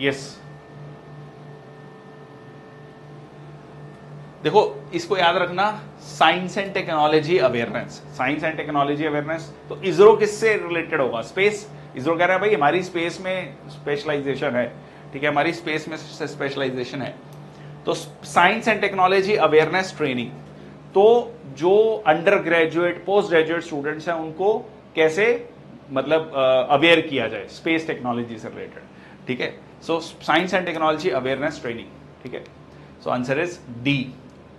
Yes, देखो इसको याद रखना, science and technology awareness, science and technology awareness. तो इसरो किससे related होगा? Space. ISRO कह रहा है भाई हमारी स्पेस में स्पेशलाइजेशन है, ठीक है, हमारी स्पेस में स्पेशलाइजेशन है। तो science and technology awareness training, तो जो under graduate, post graduate students हैं उनको कैसे मतलब अवेयर किया जाए स्पेस टेक्नोलॉजी से रिलेटेड, ठीक है। So science and technology awareness training, ठीक है। So answer is D,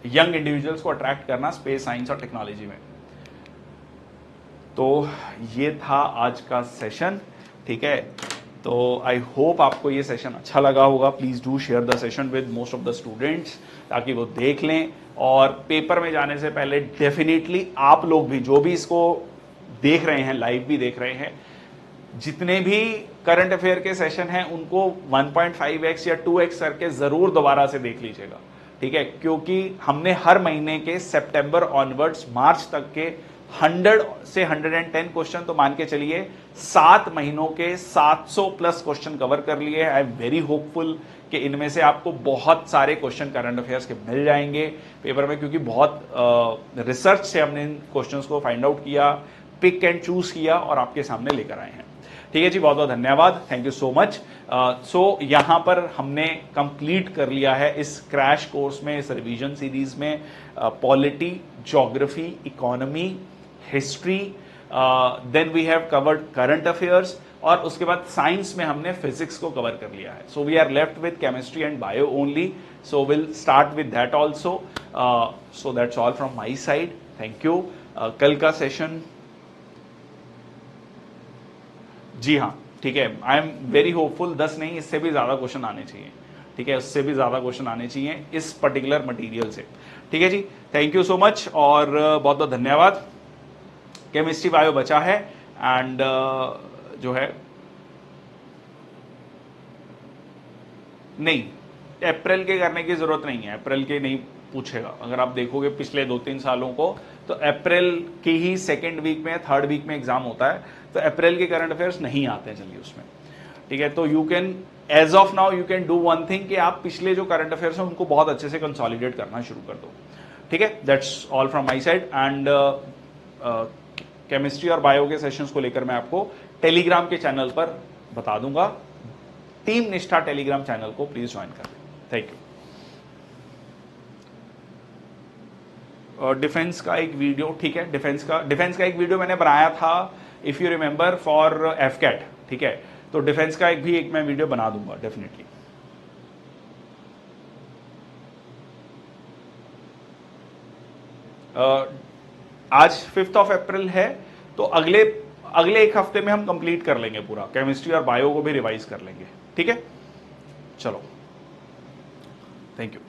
young individuals को अट्रैक्ट करना स्पेस, साइंस और टेक्नोलॉजी में। तो ये था आज का सेशन, ठीक है। तो आई होप आपको ये सेशन अच्छा लगा होगा। Please do share the session with most of the students ताकि वो देख लें, और पेपर में जाने से पहले डेफिनेटली आप लोग भी, जो भी इसको देख रहे हैं, लाइव भी देख रहे हैं, जितने भी करंट अफेयर के सेशन हैं उनको 1.5x या 2x करके जरूर दोबारा से देख लीजिएगा, ठीक है, क्योंकि हमने हर महीने के सितंबर ऑनवर्ड्स मार्च तक के 100 से 110 क्वेश्चन, तो मान के चलिए 7 महीनों के 700 प्लस क्वेश्चन कवर कर लिए। आई एम वेरी होपफुल कि इनमें से आपको बहुत सारे क्वेश्चन करंट अफेयर्स के मिल जाएंगे पेपर में, क्योंकि बहुत रिसर्च से हमने इन क्वेश्चंस को फाइंड आउट किया, पिक एंड चूज किया और आपके सामने लेकर आए हैं। ठीक है जी, बहुत बहुत धन्यवाद, थैंक यू सो मच। सो यहां पर हमने कंप्लीट कर लिया है इस क्रैश कोर्स में, इस रिवीजन सीरीज में polity, geography, economy, history, then we have covered current affairs, और उसके बाद साइंस में हमने फिजिक्स को कवर कर लिया है। So we are left with chemistry and bio only, so will start with that also. So that's all from my side, thank you. कल का सेशन, जी हाँ, ठीक है, आई एम वेरी होपफुल 10 नहीं, इससे भी ज्यादा क्वेश्चन आने चाहिए, ठीक है, उससे भी ज्यादा क्वेश्चन आने चाहिए इस पर्टिकुलर मटेरियल से। ठीक है जी, थैंक यू सो मच और बहुत बहुत धन्यवाद। केमिस्ट्री बायो बचा है एंड जो है नहीं, अप्रैल के करने की जरूरत नहीं है, अप्रैल के नहीं पूछेगा। अगर आप देखोगे पिछले 2-3 सालों को, तो अप्रैल की ही सेकेंड वीक में, थर्ड वीक में एग्जाम होता है, तो अप्रैल के करंट अफेयर्स नहीं आते हैं जल्दी उसमें, ठीक है। तो you can, as of now you can do one thing कि आप पिछले जो करंट अफेयर्स हैं उनको बहुत अच्छे से कंसोलिडेट करना शुरू कर दो, ठीक है। That's all from my side and chemistry और बायो के सेशंस को लेकर मैं आपको टेलीग्राम के चैनल पर बता दूंगा। टीम निष्ठा टेलीग्राम चैनल को प्लीज ज्वाइन कर लें, थैंक यू। डिफेंस का एक वीडियो, ठीक है, डिफेंस का एक वीडियो मैंने बनाया था, if you remember, for AFCAT, ठीक है। तो डिफेंस का एक मैं वीडियो बना दूंगा डेफिनेटली। आज 5 अप्रैल है, तो अगले एक हफ्ते में हम कंप्लीट कर लेंगे पूरा, केमिस्ट्री और बायो को भी रिवाइज कर लेंगे, ठीक है। चलो, थैंक यू।